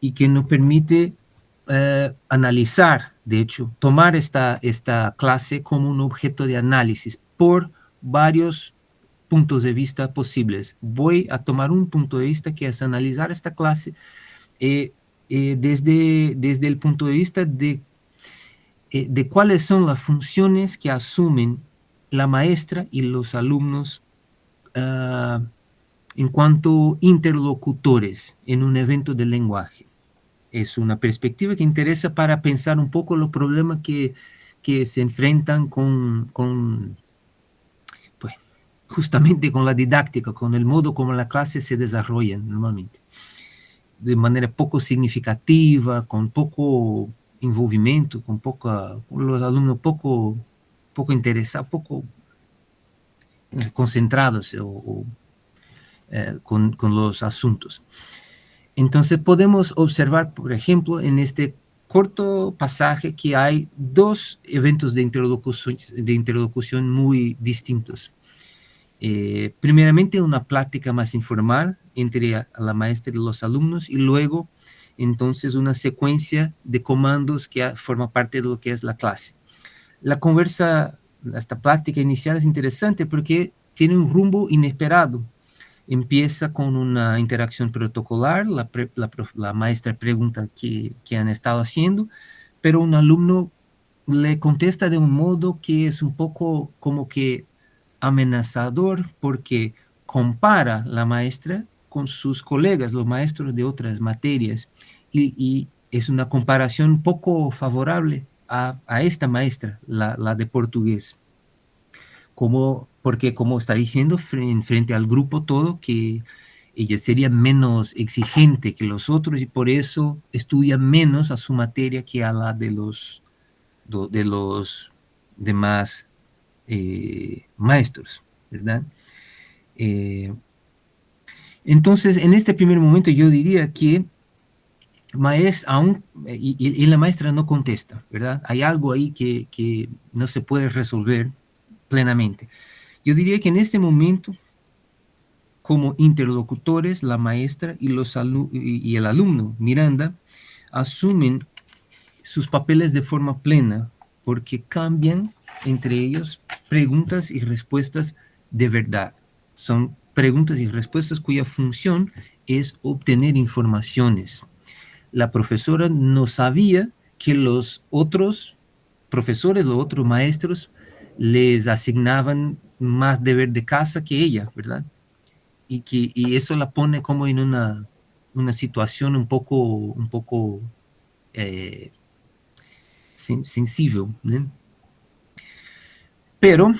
y que nos permite analizar, de hecho, tomar esta clase como un objeto de análisis por varios puntos de vista posibles. Voy a tomar un punto de vista que es analizar esta clase desde el punto de vista de cuáles son las funciones que asumen la maestra y los alumnos en cuanto interlocutores en un evento de lenguaje. Es una perspectiva que interesa para pensar un poco los problemas que se enfrentan pues, justamente con la didáctica, con el modo como la clase se desarrolla normalmente. De manera poco significativa, con poco envolvimiento, con los alumnos poco interesados, poco concentrados con los asuntos. Entonces podemos observar, por ejemplo, en este corto pasaje que hay dos eventos de interlocución muy distintos. Primeramente una plática más informal entre la maestra y los alumnos, y luego entonces una secuencia de comandos que forma parte de lo que es la clase. Esta plática inicial es interesante porque tiene un rumbo inesperado. Empieza con una interacción protocolar, la maestra pregunta qué han estado haciendo, pero un alumno le contesta de un modo que es un poco como que amenazador, porque compara la maestra con sus colegas, los maestros de otras materias, y es una comparación poco favorable a esta maestra, la de portugués. Porque como está diciendo frente al grupo todo, que ella sería menos exigente que los otros y por eso estudia menos a su materia que a la de los demás maestros, ¿verdad? Entonces, en este primer momento yo diría que y la maestra no contesta, ¿verdad? Hay algo ahí que no se puede resolver plenamente. Yo diría que en este momento, como interlocutores, la maestra y el alumno, Miranda, asumen sus papeles de forma plena, porque cambian entre ellos preguntas y respuestas de verdad. Son preguntas y respuestas cuya función es obtener informaciones. La profesora no sabía que los otros profesores, los otros maestros, les asignaban más deber de casa que ella, ¿verdad? Y eso la pone como en una situación un poco sencillo, ¿no? Pero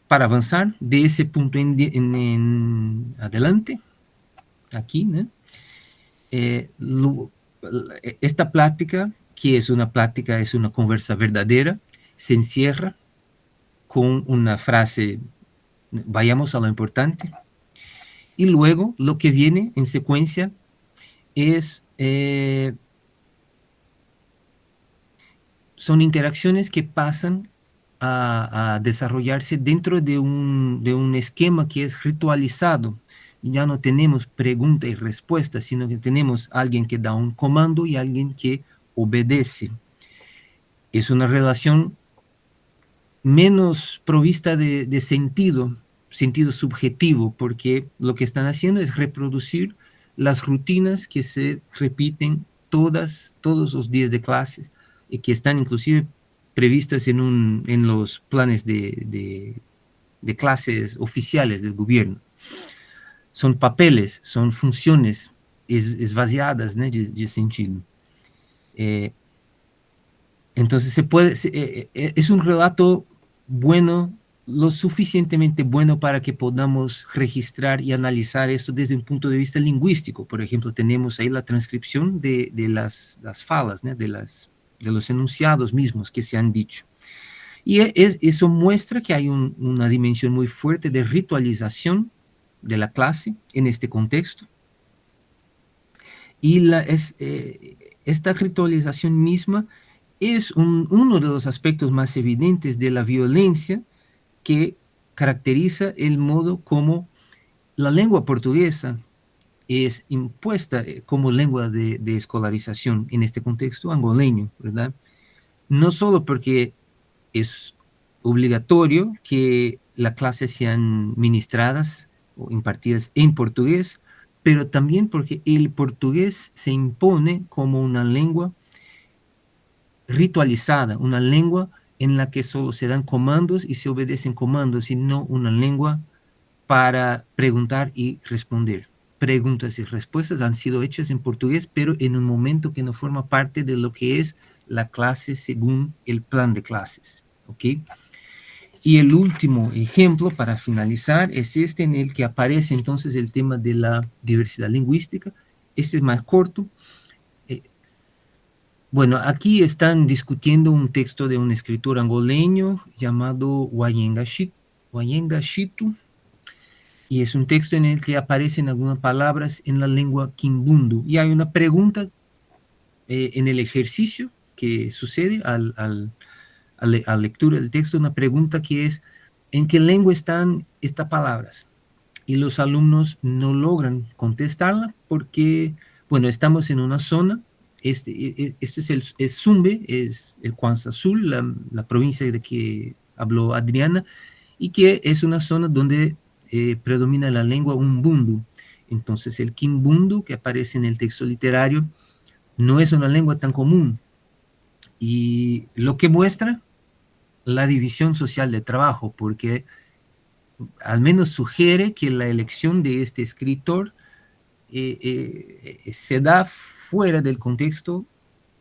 para avanzar de ese punto en adelante, aquí, ¿no? Esta plática, que es una plática, es una conversa verdadera, se encierra con una frase, vayamos a lo importante, y luego lo que viene en secuencia es, son interacciones que pasan a desarrollarse dentro de un esquema que es ritualizado. Ya no tenemos pregunta y respuesta, sino que tenemos alguien que da un comando y alguien que obedece. Es una relación menos provista de sentido subjetivo, porque lo que están haciendo es reproducir las rutinas que se repiten todos los días de clases y que están inclusive previstas en los planes de clases oficiales del gobierno. Son papeles, son funciones esvaziadas, ¿no?, de sentido. Entonces es un relato bueno, lo suficientemente bueno para que podamos registrar y analizar esto desde un punto de vista lingüístico. Por ejemplo, tenemos ahí la transcripción de las falas, ¿no?, de los enunciados mismos que se han dicho. Y eso muestra que hay una dimensión muy fuerte de ritualización de la clase en este contexto. Y esta ritualización misma es uno de los aspectos más evidentes de la violencia que caracteriza el modo como la lengua portuguesa es impuesta como lengua de escolarización en este contexto angoleño, ¿verdad? No solo porque es obligatorio que las clases sean ministradas o impartidas en portugués, pero también porque el portugués se impone como una lengua ritualizada, una lengua en la que solo se dan comandos y se obedecen comandos, y no una lengua para preguntar y responder. Preguntas y respuestas han sido hechas en portugués, pero en un momento que no forma parte de lo que es la clase según el plan de clases, ¿ok? Y el último ejemplo para finalizar es este, en el que aparece entonces el tema de la diversidad lingüística. Este es más corto. Bueno, aquí están discutiendo un texto de un escritor angoleño llamado Wayenga Shitu, y es un texto en el que aparecen algunas palabras en la lengua quimbundu. Y hay una pregunta en el ejercicio que sucede a lectura del texto, una pregunta que es, ¿en qué lengua están estas palabras? Y los alumnos no logran contestarla porque, bueno, estamos en una zona, este es el Zumbe, es el Kwanza Sul, la provincia de que habló Adriana, y que es una zona donde predomina la lengua Umbundu. Entonces el Kimbundu, que aparece en el texto literario, no es una lengua tan común, y lo que muestra la división social de trabajo, porque al menos sugiere que la elección de este escritor se da fuera del contexto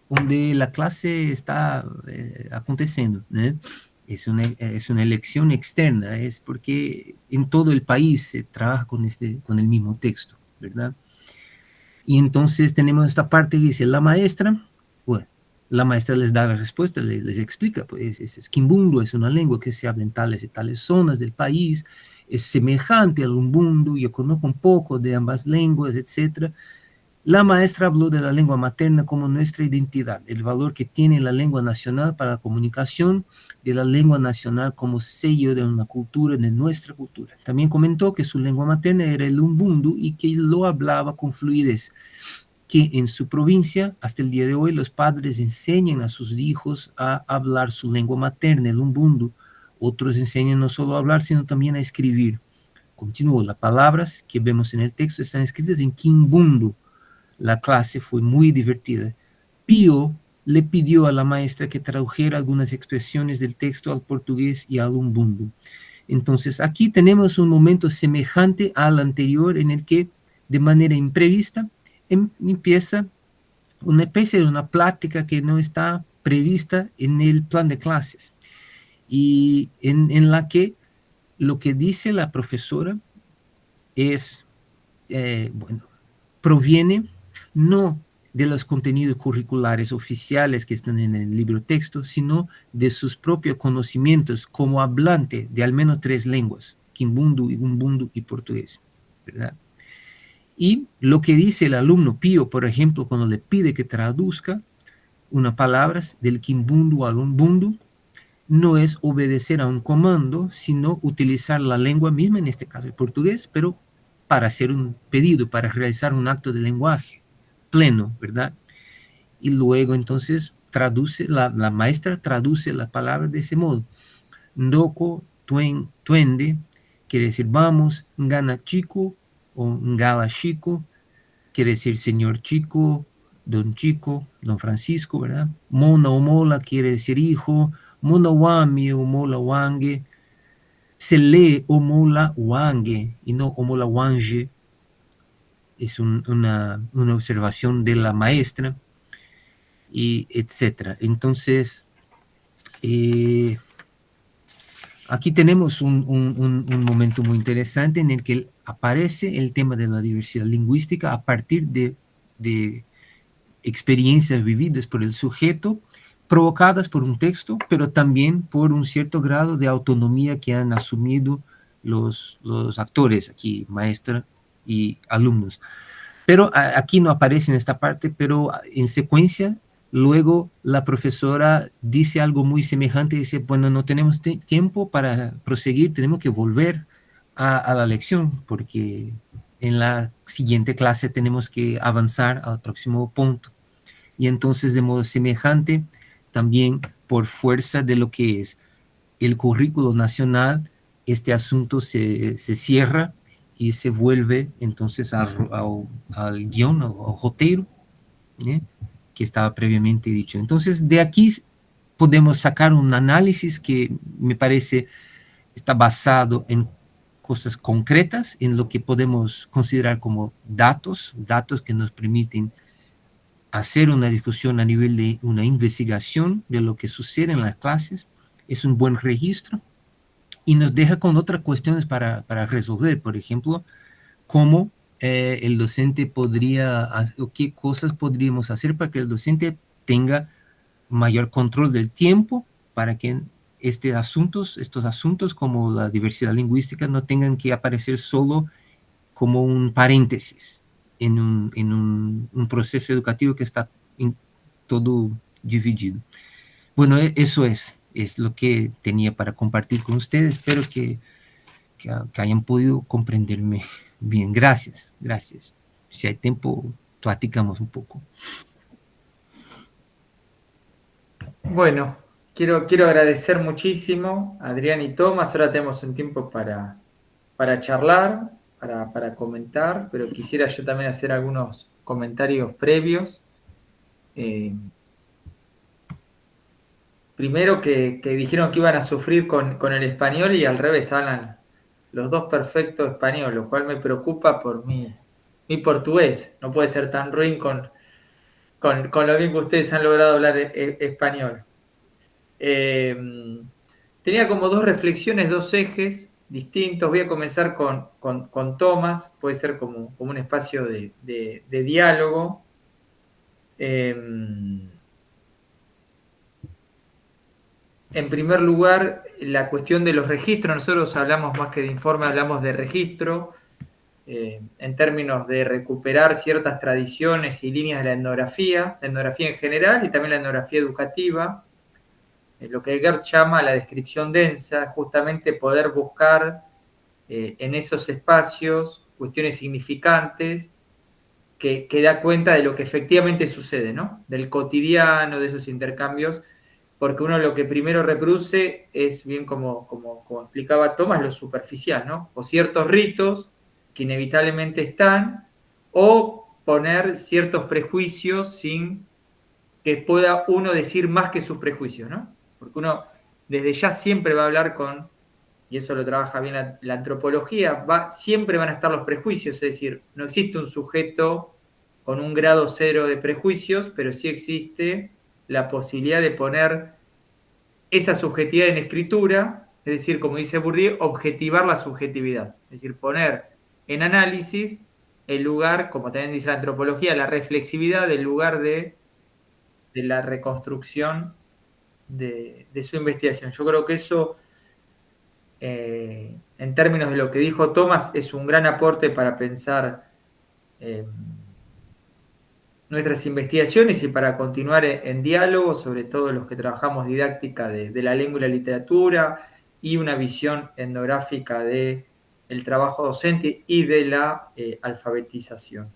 donde la clase está aconteciendo, ¿eh? Es una elección externa, es porque en todo el país se trabaja con el mismo texto, ¿verdad? Y entonces tenemos esta parte que dice la maestra, bueno, la maestra les da la respuesta, les explica, pues es Kimbundu, es una lengua que se habla en tales y tales zonas del país, es semejante al Umbundu, yo conozco un poco de ambas lenguas, etc. La maestra habló de la lengua materna como nuestra identidad, el valor que tiene la lengua nacional para la comunicación, de la lengua nacional como sello de una cultura, de nuestra cultura. También comentó que su lengua materna era el Umbundu y que lo hablaba con fluidez, que en su provincia, hasta el día de hoy, los padres enseñan a sus hijos a hablar su lengua materna, el Umbundu. Otros enseñan no solo a hablar, sino también a escribir. Continúo, las palabras que vemos en el texto están escritas en Kimbundu. La clase fue muy divertida. Pío le pidió a la maestra que tradujera algunas expresiones del texto al portugués y al umbundu. Entonces, aquí tenemos un momento semejante al anterior en el que, de manera imprevista, empieza una especie de una plática que no está prevista en el plan de clases y en la que lo que dice la profesora es, bueno, proviene no de los contenidos curriculares oficiales que están en el libro texto, sino de sus propios conocimientos como hablante de al menos 3 lenguas, Kimbundu, Umbundu y portugués, ¿verdad? Y lo que dice el alumno Pío, por ejemplo, cuando le pide que traduzca unas palabras del Kimbundu al Umbundu, no es obedecer a un comando, sino utilizar la lengua misma, en este caso el portugués, pero para hacer un pedido, para realizar un acto de lenguaje pleno, ¿verdad? Y luego entonces traduce, la maestra traduce la palabra de ese modo. Ndoko, tuende, quiere decir vamos, ngana chico o ngala chico, quiere decir señor chico, don Francisco, ¿verdad? Mona o mola quiere decir hijo, mona wami o mola wange, se lee o mola wange y no o mola wange. Es una observación de la maestra, y etcétera. Entonces, aquí tenemos un momento muy interesante en el que aparece el tema de la diversidad lingüística a partir de experiencias vividas por el sujeto, provocadas por un texto, pero también por un cierto grado de autonomía que han asumido los actores, aquí maestra y alumnos. Pero aquí no aparece en esta parte, pero en secuencia, luego la profesora dice algo muy semejante, dice, bueno, no tenemos tiempo para proseguir, tenemos que volver a la lección, porque en la siguiente clase tenemos que avanzar al próximo punto. Y entonces, de modo semejante, también por fuerza de lo que es el currículo nacional, este asunto se cierra y se vuelve entonces al guión, al roteiro, que estaba previamente dicho. Entonces, de aquí podemos sacar un análisis que me parece está basado en cosas concretas, en lo que podemos considerar como datos que nos permiten hacer una discusión a nivel de una investigación de lo que sucede en las clases. Es un buen registro y nos deja con otras cuestiones para resolver. Por ejemplo, cómo el docente podría, o qué cosas podríamos hacer para que el docente tenga mayor control del tiempo, para que estos asuntos como la diversidad lingüística no tengan que aparecer solo como un paréntesis en un proceso educativo que está todo dividido. Bueno, eso es lo que tenía para compartir con ustedes. Espero que hayan podido comprenderme bien. Gracias. Si hay tiempo, platicamos un poco. Bueno, quiero agradecer muchísimo a Adrián y Tomás. Ahora tenemos un tiempo para charlar, para comentar, pero quisiera yo también hacer algunos comentarios previos. Primero que dijeron que iban a sufrir con el español y al revés, hablan los dos perfecto español, lo cual me preocupa por mi portugués. No puede ser tan ruin con lo bien que ustedes han logrado hablar español. Tenía como dos reflexiones, dos ejes distintos. Voy a comenzar con Tomás, puede ser como un espacio de diálogo. En primer lugar, la cuestión de los registros. Nosotros hablamos más que de informe, hablamos de registro, en términos de recuperar ciertas tradiciones y líneas de la etnografía en general y también la etnografía educativa. Lo que Gertz llama la descripción densa, justamente poder buscar en esos espacios cuestiones significantes que da cuenta de lo que efectivamente sucede, ¿no? Del cotidiano, de esos intercambios, porque uno lo que primero reproduce es, bien como explicaba Tomás, lo superficial, ¿no? O ciertos ritos que inevitablemente están, o poner ciertos prejuicios sin que pueda uno decir más que sus prejuicios, ¿no? Porque uno desde ya siempre va a hablar y eso lo trabaja bien la antropología, siempre van a estar los prejuicios, es decir, no existe un sujeto con un grado cero de prejuicios, pero sí existe la posibilidad de poner esa subjetividad en escritura, es decir, como dice Bourdieu, objetivar la subjetividad, es decir, poner en análisis el lugar, como también dice la antropología, la reflexividad del lugar de la reconstrucción de su investigación. Yo creo que eso, en términos de lo que dijo Tomás, es un gran aporte para pensar nuestras investigaciones y para continuar en diálogo, sobre todo los que trabajamos didáctica de la lengua y la literatura y una visión etnográfica del trabajo docente y de la alfabetización.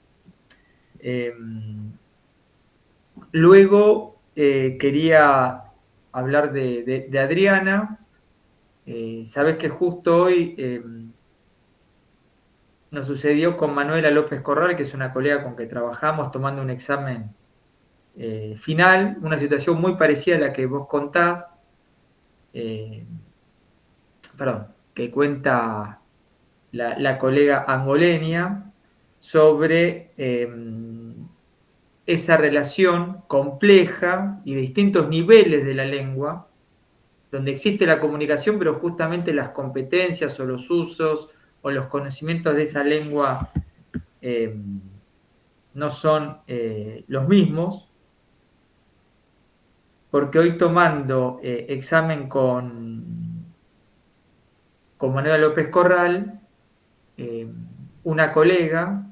Luego quería hablar de Adriana. Sabes que justo hoy nos sucedió con Manuela López Corral, que es una colega con que trabajamos tomando un examen final, una situación muy parecida a la que vos contás, que cuenta la colega angoleña sobre esa relación compleja y de distintos niveles de la lengua, donde existe la comunicación, pero justamente las competencias o los usos o los conocimientos de esa lengua no son los mismos, porque hoy tomando examen con Manuela López Corral, una colega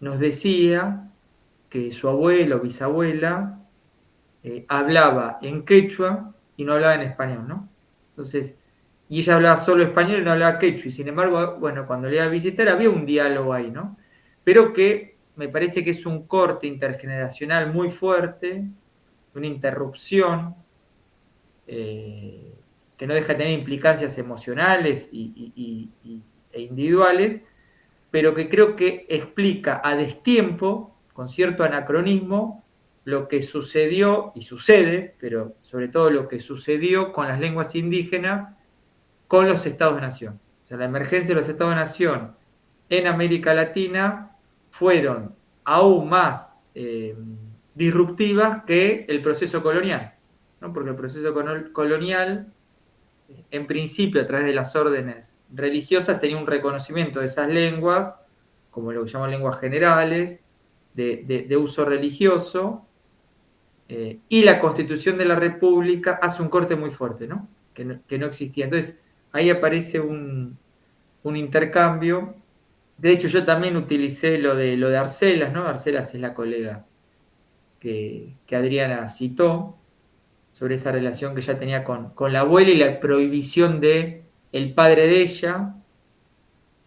nos decía que su abuela o bisabuela hablaba en quechua y no hablaba en español, ¿no? Entonces, y ella hablaba solo español y no hablaba quechua, y sin embargo, bueno, cuando le iba a visitar había un diálogo ahí, ¿no? Pero que me parece que es un corte intergeneracional muy fuerte, una interrupción que no deja de tener implicancias emocionales e individuales, pero que creo que explica a destiempo, con cierto anacronismo, lo que sucedió y sucede, pero sobre todo lo que sucedió con las lenguas indígenas con los estados-nación. O sea, la emergencia de los estados-nación en América Latina fueron aún más disruptivas que el proceso colonial, ¿no? Porque el proceso colonial, en principio, a través de las órdenes religiosas, tenía un reconocimiento de esas lenguas, como lo que llamamos lenguas generales, de uso religioso, y la Constitución de la República hace un corte muy fuerte, ¿no? Que no existía. Entonces, ahí aparece un intercambio. De hecho, yo también utilicé lo de Arcelas, ¿no? Arcelas es la colega que Adriana citó, sobre esa relación que ella tenía con la abuela y la prohibición de el padre de ella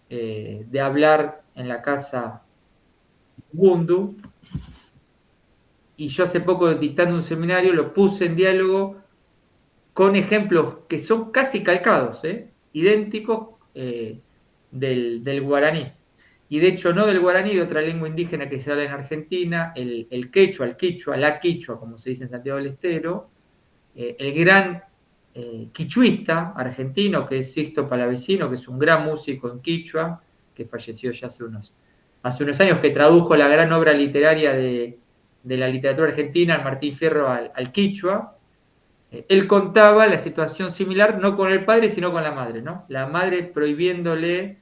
de hablar en la casa Bundu. Y yo hace poco, dictando un seminario, lo puse en diálogo con ejemplos que son casi calcados, idénticos, del guaraní. Y de hecho, no del guaraní, de otra lengua indígena que se habla en Argentina, el quechua, el quichua, la quichua, como se dice en Santiago del Estero, el gran quichuista argentino, que es Sixto Palavecino, que es un gran músico en quichua, que falleció ya hace unos años, que tradujo la gran obra literaria de la literatura argentina, el Martín Fierro, al quichua. Él contaba la situación similar, no con el padre, sino con la madre, ¿no? La madre prohibiéndole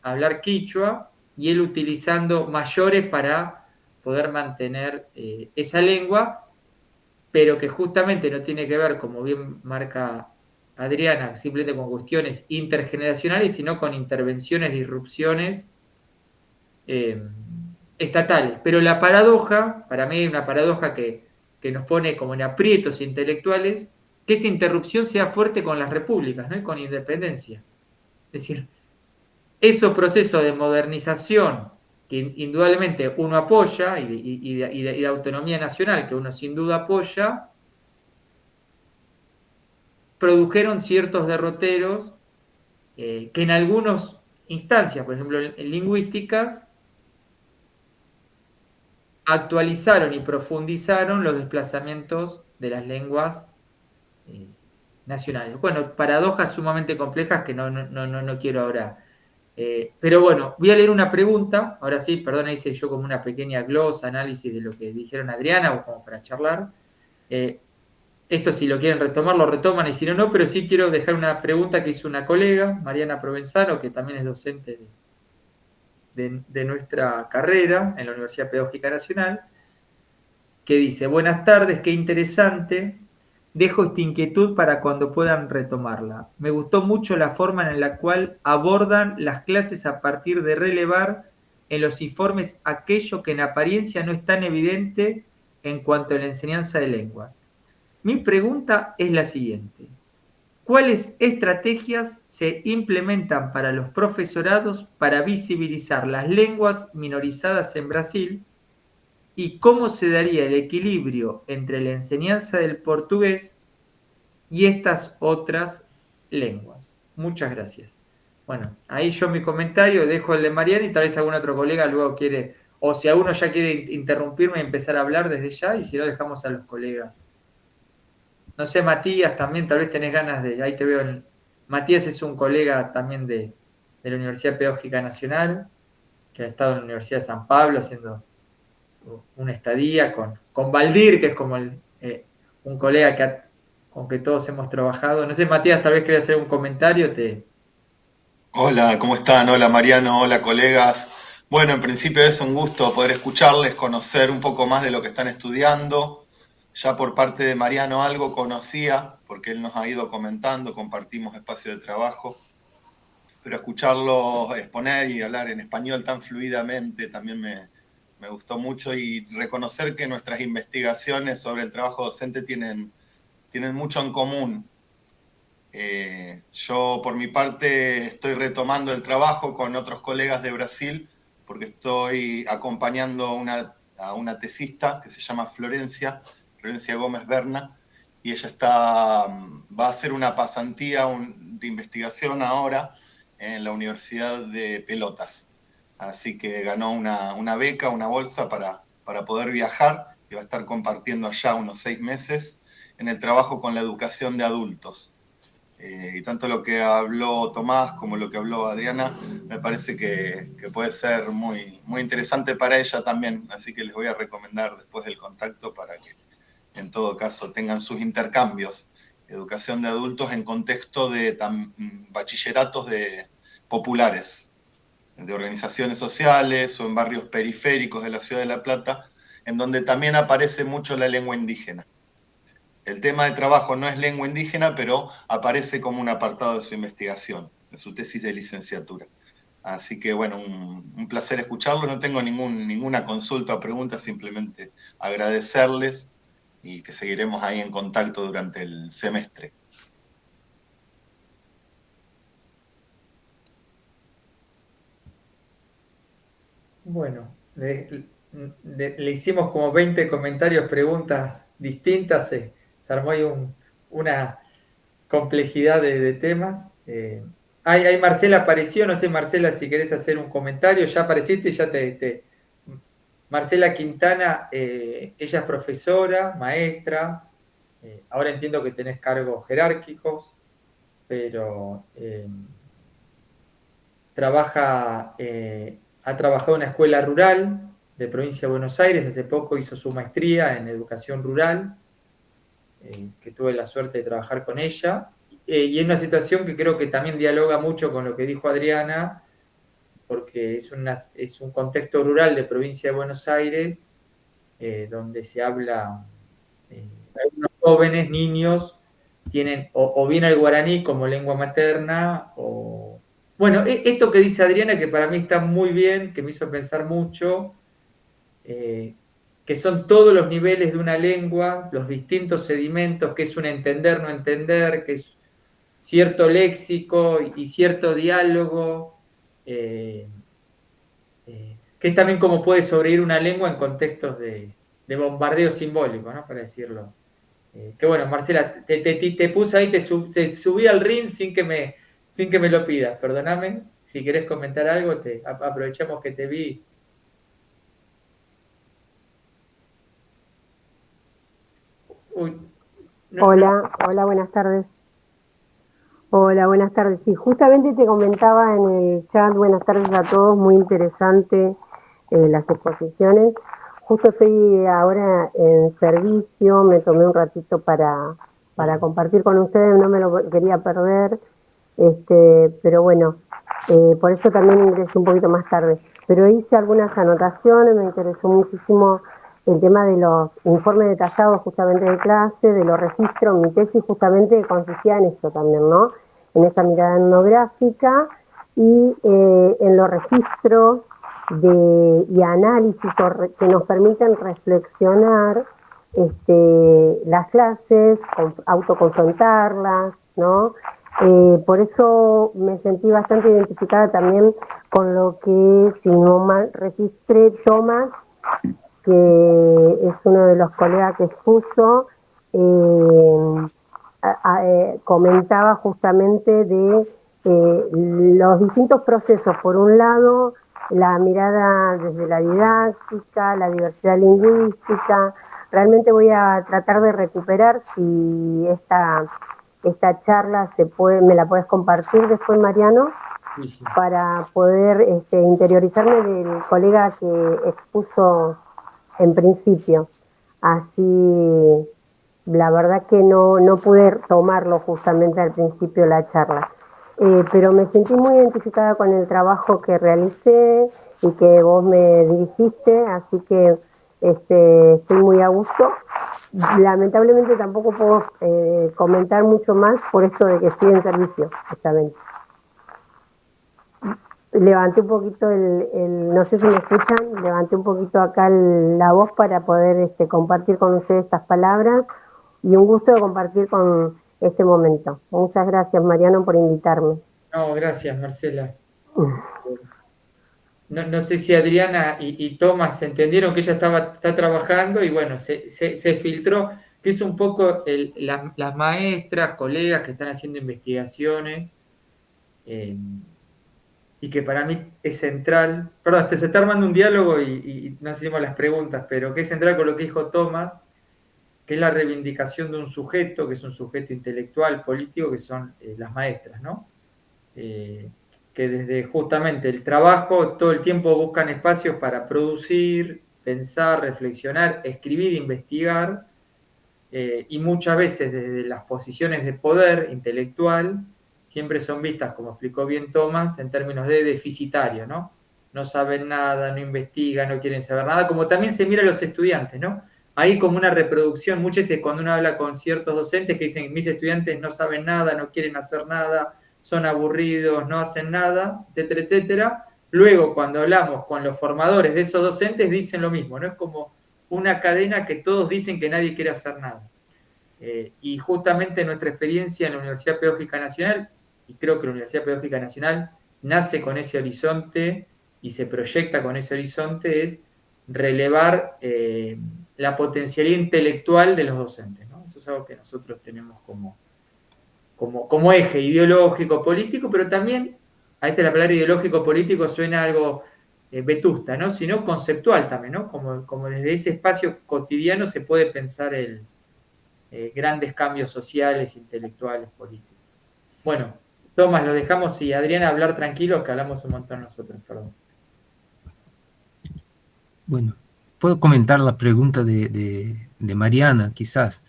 hablar quichua y él utilizando mayores para poder mantener esa lengua, pero que justamente no tiene que ver, como bien marca Adriana, simplemente con cuestiones intergeneracionales, sino con intervenciones, disrupciones estatales. Pero la paradoja, para mí una paradoja que nos pone como en aprietos intelectuales, que esa interrupción sea fuerte con las repúblicas, ¿no? Y con independencia. Es decir, esos procesos de modernización que indudablemente uno apoya y de autonomía nacional que uno sin duda apoya, produjeron ciertos derroteros que en algunas instancias, por ejemplo en lingüísticas, actualizaron y profundizaron los desplazamientos de las lenguas nacionales. Bueno, paradojas sumamente complejas que no quiero ahora. Pero bueno, voy a leer una pregunta. Ahora sí, perdona, hice yo como una pequeña glosa, análisis de lo que dijeron Adriana, o como para charlar. Esto si lo quieren retomar, lo retoman, y si no, no, pero sí quiero dejar una pregunta que hizo una colega, Mariana Provenzano, que también es docente de nuestra carrera en la Universidad Pedagógica Nacional, que dice: buenas tardes, qué interesante. Dejo esta inquietud para cuando puedan retomarla. Me gustó mucho la forma en la cual abordan las clases a partir de relevar en los informes aquello que en apariencia no es tan evidente en cuanto a la enseñanza de lenguas. Mi pregunta es la siguiente: ¿cuáles estrategias se implementan para los profesorados para visibilizar las lenguas minorizadas en Brasil? ¿Y cómo se daría el equilibrio entre la enseñanza del portugués y estas otras lenguas? Muchas gracias. Bueno, ahí yo mi comentario, dejo el de Mariana y tal vez algún otro colega luego quiere, o si alguno ya quiere interrumpirme y empezar a hablar desde ya, y si no, dejamos a los colegas. No sé, Matías, también tal vez tenés ganas de, ahí te veo. Matías es un colega también de la Universidad Pedagógica Nacional, que ha estado en la Universidad de San Pablo haciendo una estadía con Valdir, que es como un colega con que todos hemos trabajado. No sé, Matías, tal vez quería hacer un comentario. Hola, ¿cómo están? Hola Mariano, hola colegas. Bueno, en principio es un gusto poder escucharles, conocer un poco más de lo que están estudiando. Ya por parte de Mariano algo conocía, porque él nos ha ido comentando, compartimos espacio de trabajo, pero escucharlo exponer y hablar en español tan fluidamente también me gustó mucho, y reconocer que nuestras investigaciones sobre el trabajo docente tienen mucho en común. Yo, por mi parte, estoy retomando el trabajo con otros colegas de Brasil, porque estoy acompañando a una tesista que se llama Florencia Gómez Berna, y ella va a hacer una pasantía de investigación ahora en la Universidad de Pelotas. Así que ganó una beca, una bolsa para poder viajar, y va a estar compartiendo allá unos 6 meses en el trabajo con la educación de adultos. Y tanto lo que habló Tomás como lo que habló Adriana me parece que puede ser muy, muy interesante para ella también, así que les voy a recomendar después del contacto para que en todo caso tengan sus intercambios. Educación de adultos en contexto de bachilleratos populares, de organizaciones sociales o en barrios periféricos de la ciudad de La Plata, en donde también aparece mucho la lengua indígena. El tema de trabajo no es lengua indígena, pero aparece como un apartado de su investigación, de su tesis de licenciatura. Así que bueno, un placer escucharlo. No tengo ninguna consulta o pregunta, simplemente agradecerles y que seguiremos ahí en contacto durante el semestre. Bueno, le hicimos como 20 comentarios, preguntas distintas, se armó ahí una complejidad de temas. Ahí Marcela apareció, no sé Marcela si querés hacer un comentario, ya apareciste, Marcela Quintana, ella es profesora, maestra, ahora entiendo que tenés cargos jerárquicos, pero ha trabajado en una escuela rural de provincia de Buenos Aires, hace poco hizo su maestría en educación rural, que tuve la suerte de trabajar con ella, y en una situación que creo que también dialoga mucho con lo que dijo Adriana, porque es un contexto rural de provincia de Buenos Aires, donde se habla, algunos jóvenes, niños, tienen o bien el guaraní como lengua materna, o... Bueno, esto que dice Adriana, que para mí está muy bien, que me hizo pensar mucho, que son todos los niveles de una lengua, los distintos sedimentos, que es un entender, no entender, que es cierto léxico y cierto diálogo, que es también como puede sobrevivir una lengua en contextos de bombardeo simbólico, ¿no? Para decirlo. Que bueno, Marcela, te puse ahí, te subí al ring sin que me lo pidas, perdóname. Si querés comentar algo, aprovechamos que te vi. Uy, Hola, hola, buenas tardes. Hola, buenas tardes. Sí, justamente te comentaba en el chat, buenas tardes a todos, muy interesante las exposiciones. Justo estoy ahora en servicio, me tomé un ratito para compartir con ustedes, no me lo quería perder, pero bueno, por eso también ingresé un poquito más tarde. Pero hice algunas anotaciones, me interesó muchísimo el tema de los informes detallados justamente de clase, de los registros. Mi tesis justamente consistía en esto también, ¿no? En esta mirada etnográfica y en los registros y análisis que nos permiten reflexionar las clases, autoconfrontarlas, ¿no? Por eso me sentí bastante identificada también con lo que, si no mal registré, Tomás, que es uno de los colegas que expuso, comentaba justamente de los distintos procesos. Por un lado, la mirada desde la didáctica, la diversidad lingüística. Realmente voy a tratar de recuperar, si esta charla me la puedes compartir después, Mariano, sí, para poder interiorizarme del colega que expuso en principio. Así, la verdad que no pude tomarlo justamente al principio de la charla. Pero me sentí muy identificada con el trabajo que realicé y que vos me dirigiste, así que estoy muy a gusto. Lamentablemente tampoco puedo comentar mucho más por esto de que estoy en servicio, justamente. Levanté un poquito no sé si me escuchan, levanté un poquito acá la voz para poder compartir con ustedes estas palabras, y un gusto de compartir con este momento. Muchas gracias, Mariano, por invitarme. No, gracias, Marcela. No sé si Adriana y Tomás entendieron que ella está trabajando, y bueno, se filtró, que es un poco las maestras, colegas que están haciendo investigaciones, y que para mí es central. Perdón, se está armando un diálogo y no hicimos las preguntas, pero que es central con lo que dijo Tomás, que es la reivindicación de un sujeto, que es un sujeto intelectual, político, que son las maestras, ¿no? Que desde justamente el trabajo todo el tiempo buscan espacios para producir, pensar, reflexionar, escribir, investigar, y muchas veces desde las posiciones de poder intelectual siempre son vistas, como explicó bien Tomás, en términos de deficitario, ¿no? no saben nada, no investigan, no quieren saber nada, como también se mira a los estudiantes, ¿no? Hay como una reproducción, muchas veces cuando uno habla con ciertos docentes que dicen, mis estudiantes no saben nada, no quieren hacer nada, son aburridos, no hacen nada, etcétera, etcétera. Luego, cuando hablamos con los formadores de esos docentes, dicen lo mismo, ¿no? Es como una cadena que todos dicen que nadie quiere hacer nada. Y justamente nuestra experiencia en la Universidad Pedagógica Nacional, y creo que la Universidad Pedagógica Nacional nace con ese horizonte y se proyecta con ese horizonte, es relevar la potencialidad intelectual de los docentes, ¿no? Eso es algo que nosotros tenemos como eje ideológico, político, pero también, a veces la palabra ideológico, político suena algo vetusta, ¿no? Sino conceptual también, ¿no? Como desde ese espacio cotidiano se puede pensar grandes cambios sociales, intelectuales, políticos. Bueno, Tomás, lo dejamos y Adriana hablar tranquilos, que hablamos un montón nosotros, perdón. Bueno, puedo comentar la pregunta de Mariana, quizás,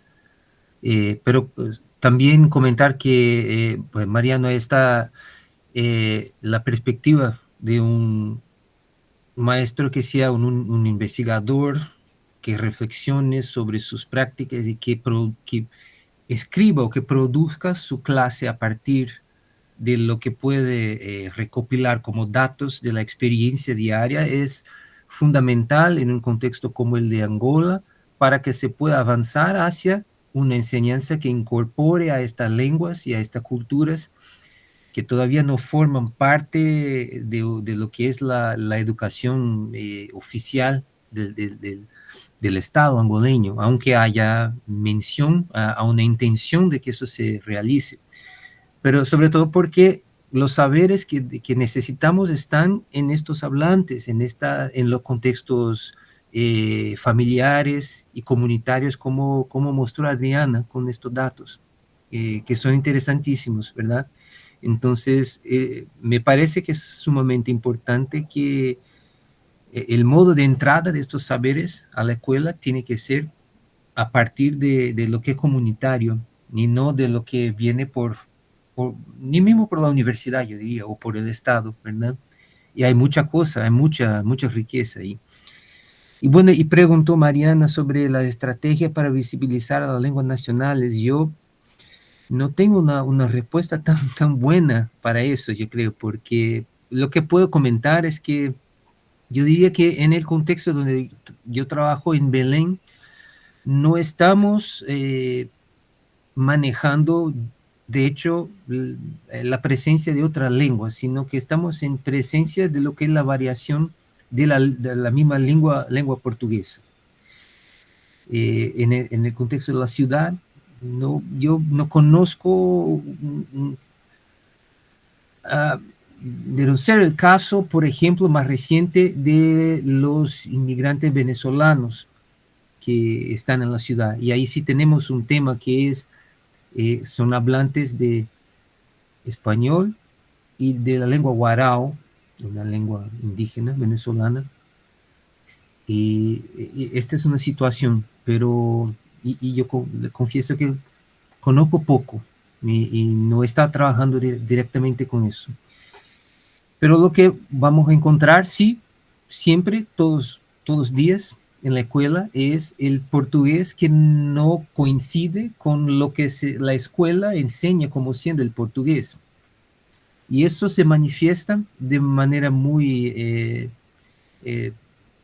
pero pues, también comentar que pues Mariana está la perspectiva de un maestro que sea un investigador, que reflexione sobre sus prácticas y que escriba o que produzca su clase a partir de lo que puede recopilar como datos de la experiencia diaria es fundamental en un contexto como el de Angola para que se pueda avanzar hacia una enseñanza que incorpore a estas lenguas y a estas culturas que todavía no forman parte de lo que es la educación oficial del Estado angoleño, aunque haya mención a una intención de que eso se realice. Pero sobre todo porque los saberes que necesitamos están en estos hablantes, en los contextos familiares y comunitarios, como mostró Adriana con estos datos, que son interesantísimos, ¿verdad? Entonces, me parece que es sumamente importante que el modo de entrada de estos saberes a la escuela tiene que ser a partir de lo que es comunitario y no de lo que viene ni mismo por la universidad, yo diría, o por el Estado, ¿verdad? Y hay mucha cosa, hay mucha riqueza ahí. Y bueno, y preguntó Mariana sobre la estrategia para visibilizar a las lenguas nacionales. Yo no tengo una respuesta tan buena para eso, yo creo, porque lo que puedo comentar es que yo diría que en el contexto donde yo trabajo en Belén, no estamos manejando, de hecho, la presencia de otras lenguas, sino que estamos en presencia de lo que es la variación de la misma lengua portuguesa. En el contexto de la ciudad, yo no conozco de no ser el caso, por ejemplo, más reciente de los inmigrantes venezolanos que están en la ciudad. Y ahí sí tenemos un tema que es, son hablantes de español y de la lengua guarao, una lengua indígena venezolana. Y esta es una situación, pero yo confieso que conozco poco y no está trabajando directamente con eso. Pero lo que vamos a encontrar, sí, siempre, todos los días en la escuela, es el portugués que no coincide con lo que la escuela enseña como siendo el portugués. Y eso se manifiesta de manera muy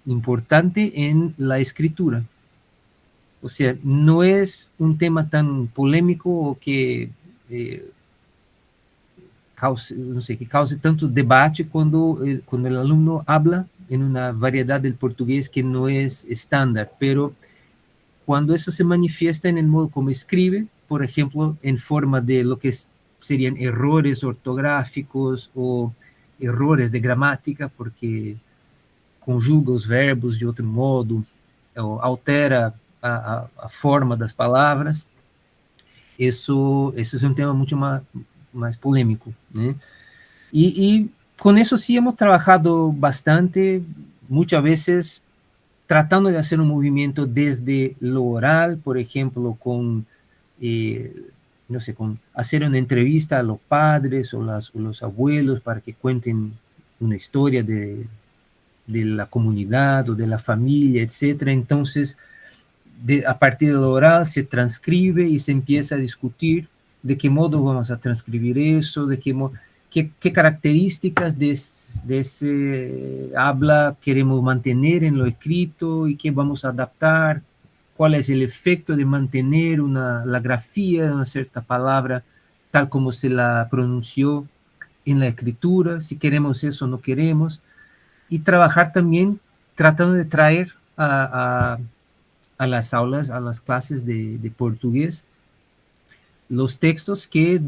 importante en la escritura. O sea, no es un tema tan polémico o que que cause tanto debate cuando el alumno habla en una variedad del portugués que no es estándar, pero cuando eso se manifiesta en el modo como escribe, por ejemplo, en forma de lo que serían errores ortográficos o errores de gramática, porque conjuga os verbos de outro modo, ou altera a forma das palavras, eso es un tema mucho más polémico, ¿eh? Y con eso sí hemos trabajado bastante, muchas veces tratando de hacer un movimiento desde lo oral, por ejemplo, con, no sé, con hacer una entrevista a los padres o los abuelos para que cuenten una historia de de la comunidad o de la familia, etc. Entonces, a partir de lo oral se transcribe y se empieza a discutir de qué modo vamos a transcribir eso, de qué características de ese habla queremos mantener en lo escrito y qué vamos a adaptar, cuál es el efecto de mantener la grafía de una cierta palabra tal como se la pronunció en la escritura, si queremos eso o no queremos, y trabajar también tratando de traer a las aulas, a las clases de portugués, los textos que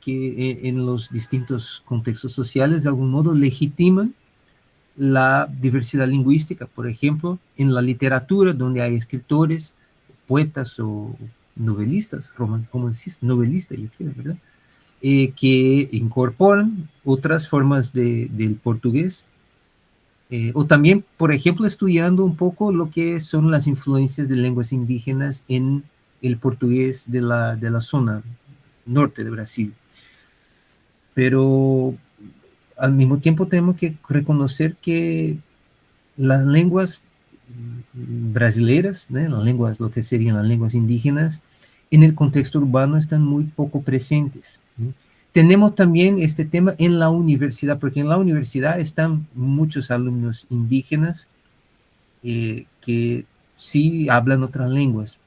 en los distintos contextos sociales de algún modo legitiman la diversidad lingüística. Por ejemplo, en la literatura, donde hay escritores, poetas o novelistas, romancistas, novelistas, yo creo, ¿verdad? Que incorporan otras formas del portugués. O también, por ejemplo, estudiando un poco lo que son las influencias de lenguas indígenas en el portugués de la zona norte de Brasil. Pero al mismo tiempo tenemos que reconocer que las lenguas brasileras, ¿no? Lo que serían las lenguas indígenas, en el contexto urbano están muy poco presentes, ¿no? Tenemos también este tema en la universidad, porque en la universidad están muchos alumnos indígenas que sí hablan otras lenguas.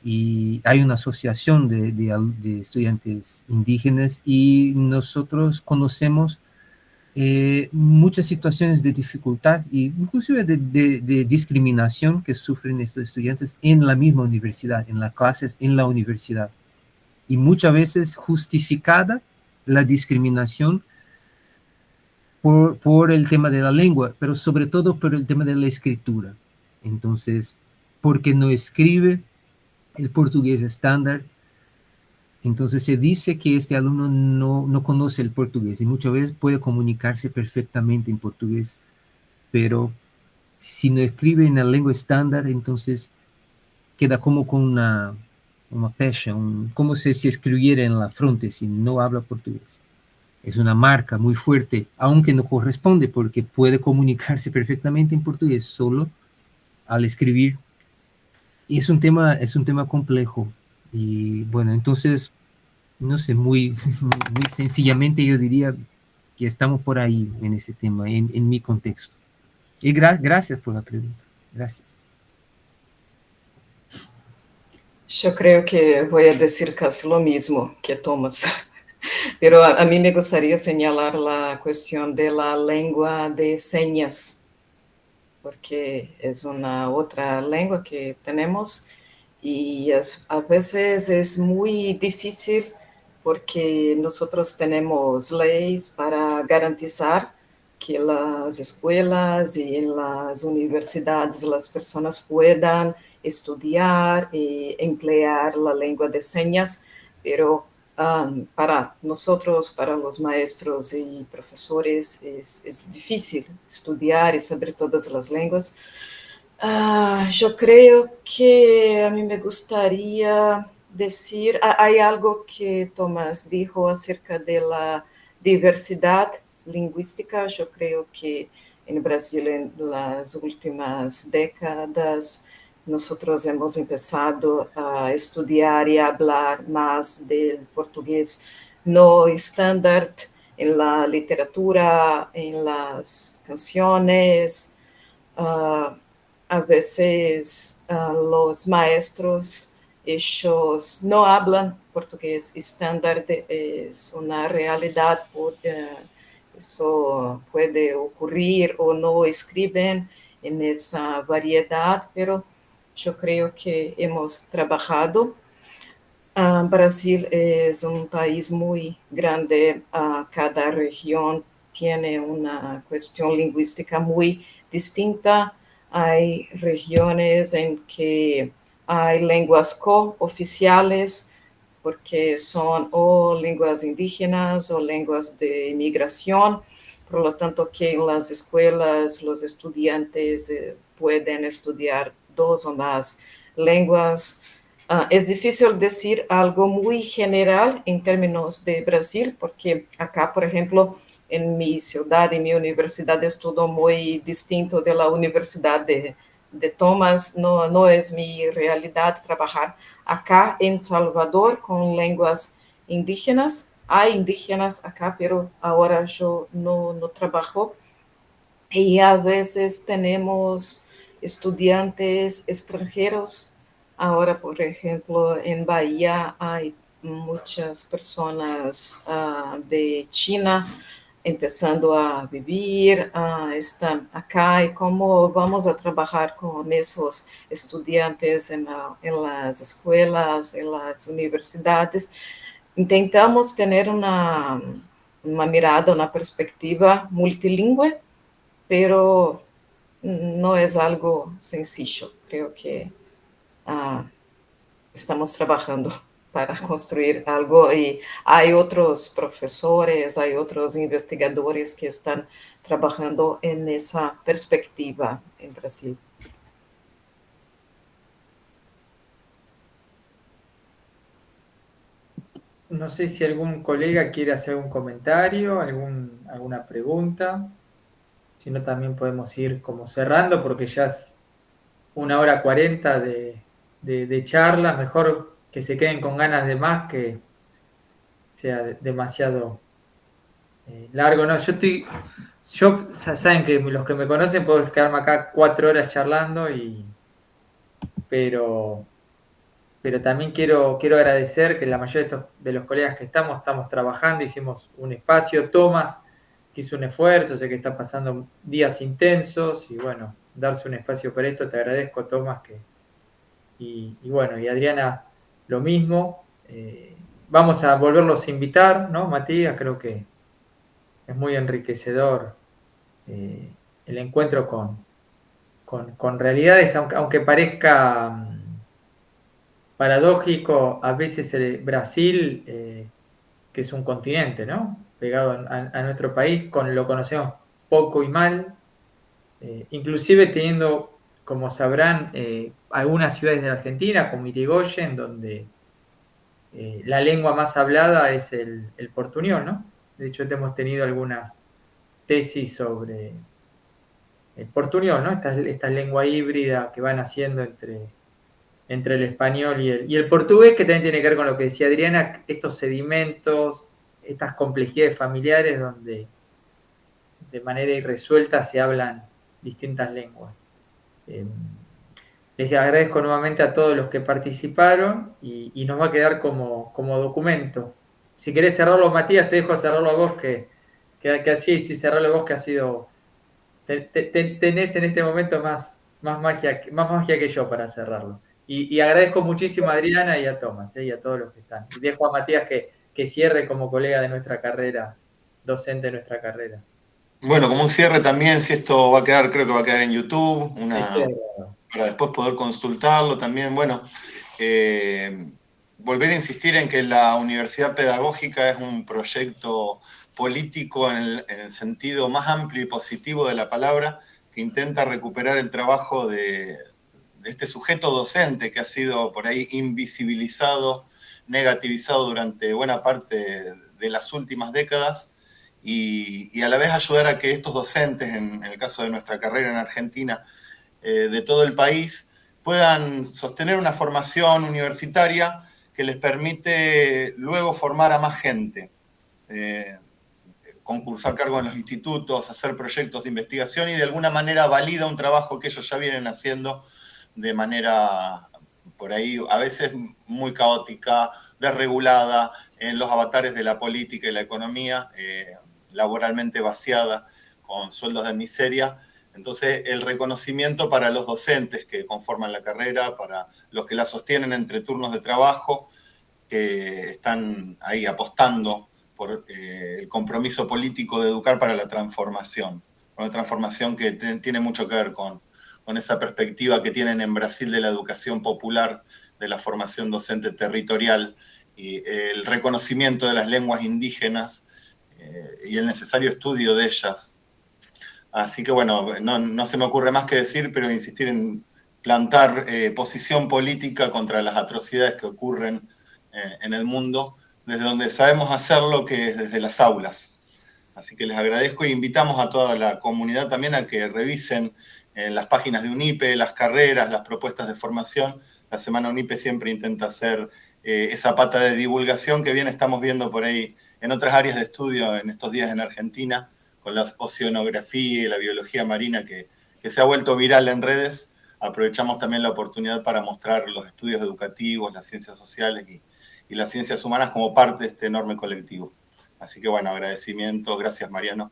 Y hay una asociación de estudiantes indígenas y nosotros conocemos muchas situaciones de dificultad e inclusive de discriminación que sufren estos estudiantes en la misma universidad, en las clases en la universidad. Y muchas veces justificada la discriminación por el tema de la lengua, pero sobre todo por el tema de la escritura. Entonces, porque no escribe el portugués estándar, entonces se dice que este alumno no conoce el portugués y muchas veces puede comunicarse perfectamente en portugués, pero si no escribe en la lengua estándar, entonces queda como con una pecha, como si se escribiera en la frente si no habla portugués. Es una marca muy fuerte, aunque no corresponde, porque puede comunicarse perfectamente en portugués solo al escribir. Y es un tema complejo. Y bueno, entonces, no sé, muy sencillamente yo diría que estamos por ahí en ese tema, en mi contexto. Y gracias por la pregunta. Gracias. Yo creo que voy a decir casi lo mismo que Thomas, pero a mí me gustaría señalar la cuestión de la lengua de señas, porque es una otra lengua que tenemos y a veces es muy difícil porque nosotros tenemos leyes para garantizar que las escuelas y en las universidades las personas puedan estudiar y emplear la lengua de señas, pero para nosotros, para los maestros y profesores, es difícil estudiar y saber todas las lenguas. Yo creo que a mí me gustaría decir, hay algo que Tomás dijo acerca de la diversidad lingüística. Yo creo que en Brasil en las últimas décadas nosotros hemos empezado a estudiar y a hablar más del portugués no estándar en la literatura, en las canciones. A veces los maestros, ellos no hablan portugués estándar, es una realidad, eso puede ocurrir o no escriben en esa variedad, pero yo creo que hemos trabajado. Brasil es un país muy grande, cada región tiene una cuestión lingüística muy distinta. Hay regiones en que hay lenguas cooficiales, porque son o lenguas indígenas o lenguas de inmigración, por lo tanto que en las escuelas los estudiantes pueden estudiar dos o más lenguas. Es difícil decir algo muy general en términos de Brasil, porque acá, por ejemplo, en mi ciudad, en mi universidad, es todo muy distinto de la universidad de Thomas. No, no es mi realidad trabajar acá en Salvador con lenguas indígenas. Hay indígenas acá, pero ahora yo no trabajo. Y a veces tenemos estudiantes extranjeros. Ahora, por ejemplo, en Bahía hay muchas personas de China empezando a vivir, están acá, y cómo vamos a trabajar con esos estudiantes en las escuelas, en las universidades. Intentamos tener una mirada, una perspectiva multilingüe, pero no es algo sencillo. Creo que estamos trabajando para construir algo, y hay otros profesores, hay otros investigadores que están trabajando en esa perspectiva en Brasil. No sé si algún colega quiere hacer algún comentario, alguna pregunta. Si no, también podemos ir como cerrando, porque ya es 1 hora 40 de charla. Mejor que se queden con ganas de más, que sea demasiado largo. No, saben que los que me conocen puedo quedarme acá 4 horas charlando, pero también quiero agradecer que la mayoría de los colegas que estamos trabajando, hicimos un espacio. Tomás, que hizo un esfuerzo, sé que está pasando días intensos, y bueno, darse un espacio para esto, te agradezco, Tomás, y bueno, y Adriana, lo mismo. Vamos a volverlos a invitar, ¿no, Matías? Creo que es muy enriquecedor el encuentro con realidades, aunque parezca paradójico. A veces Brasil, que es un continente, ¿no?, pegado a nuestro país, lo conocemos poco y mal, inclusive teniendo, como sabrán, algunas ciudades de la Argentina, como Irigoyen, donde la lengua más hablada es el portuñol, ¿no? De hecho, hemos tenido algunas tesis sobre el portuñol, ¿no? Esta lengua híbrida que van haciendo entre el español y el portugués, que también tiene que ver con lo que decía Adriana, estos sedimentos, estas complejidades familiares donde de manera irresuelta se hablan distintas lenguas. Les agradezco nuevamente a todos los que participaron, y nos va a quedar como documento. Si querés cerrarlo, Matías, te dejo cerrarlo a vos, que así, sí, cerrarlo a vos, que ha sido... Tenés en este momento más magia que yo para cerrarlo. Y agradezco muchísimo a Adriana y a Tomás, y a todos los que están. Y dejo a Matías que cierre como colega de nuestra carrera, docente de nuestra carrera. Bueno, como un cierre también, si esto va a quedar, creo que va a quedar en YouTube, para después poder consultarlo también. Bueno, volver a insistir en que la universidad pedagógica es un proyecto político en el sentido más amplio y positivo de la palabra, que intenta recuperar el trabajo de este sujeto docente que ha sido por ahí invisibilizado, negativizado durante buena parte de las últimas décadas, y a la vez ayudar a que estos docentes, en el caso de nuestra carrera en Argentina, de todo el país, puedan sostener una formación universitaria que les permite luego formar a más gente, concursar cargo en los institutos, hacer proyectos de investigación, y de alguna manera valida un trabajo que ellos ya vienen haciendo de manera, por ahí, a veces muy caótica, desregulada, en los avatares de la política y la economía, laboralmente vaciada, con sueldos de miseria. Entonces, el reconocimiento para los docentes que conforman la carrera, para los que la sostienen entre turnos de trabajo, que están ahí apostando por el compromiso político de educar para la transformación. Una transformación que tiene mucho que ver con esa perspectiva que tienen en Brasil de la educación popular, de la formación docente territorial, y el reconocimiento de las lenguas indígenas y el necesario estudio de ellas. Así que bueno, no se me ocurre más que decir, pero insistir en plantar posición política contra las atrocidades que ocurren en el mundo, desde donde sabemos hacerlo, que es desde las aulas. Así que les agradezco e invitamos a toda la comunidad también a que revisen las páginas de UNIPE, las carreras, las propuestas de formación. La Semana UNIPE siempre intenta hacer esa pata de divulgación que bien estamos viendo por ahí en otras áreas de estudio en estos días en Argentina, con la oceanografía y la biología marina que se ha vuelto viral en redes. Aprovechamos también la oportunidad para mostrar los estudios educativos, las ciencias sociales y las ciencias humanas como parte de este enorme colectivo. Así que bueno, agradecimientos, gracias Mariano.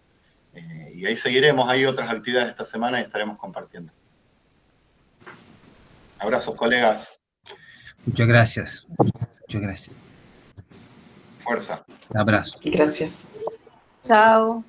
Y ahí seguiremos, hay otras actividades esta semana y estaremos compartiendo. Abrazos, colegas. Muchas gracias. Muchas gracias. Fuerza. Un abrazo. Gracias. Chao.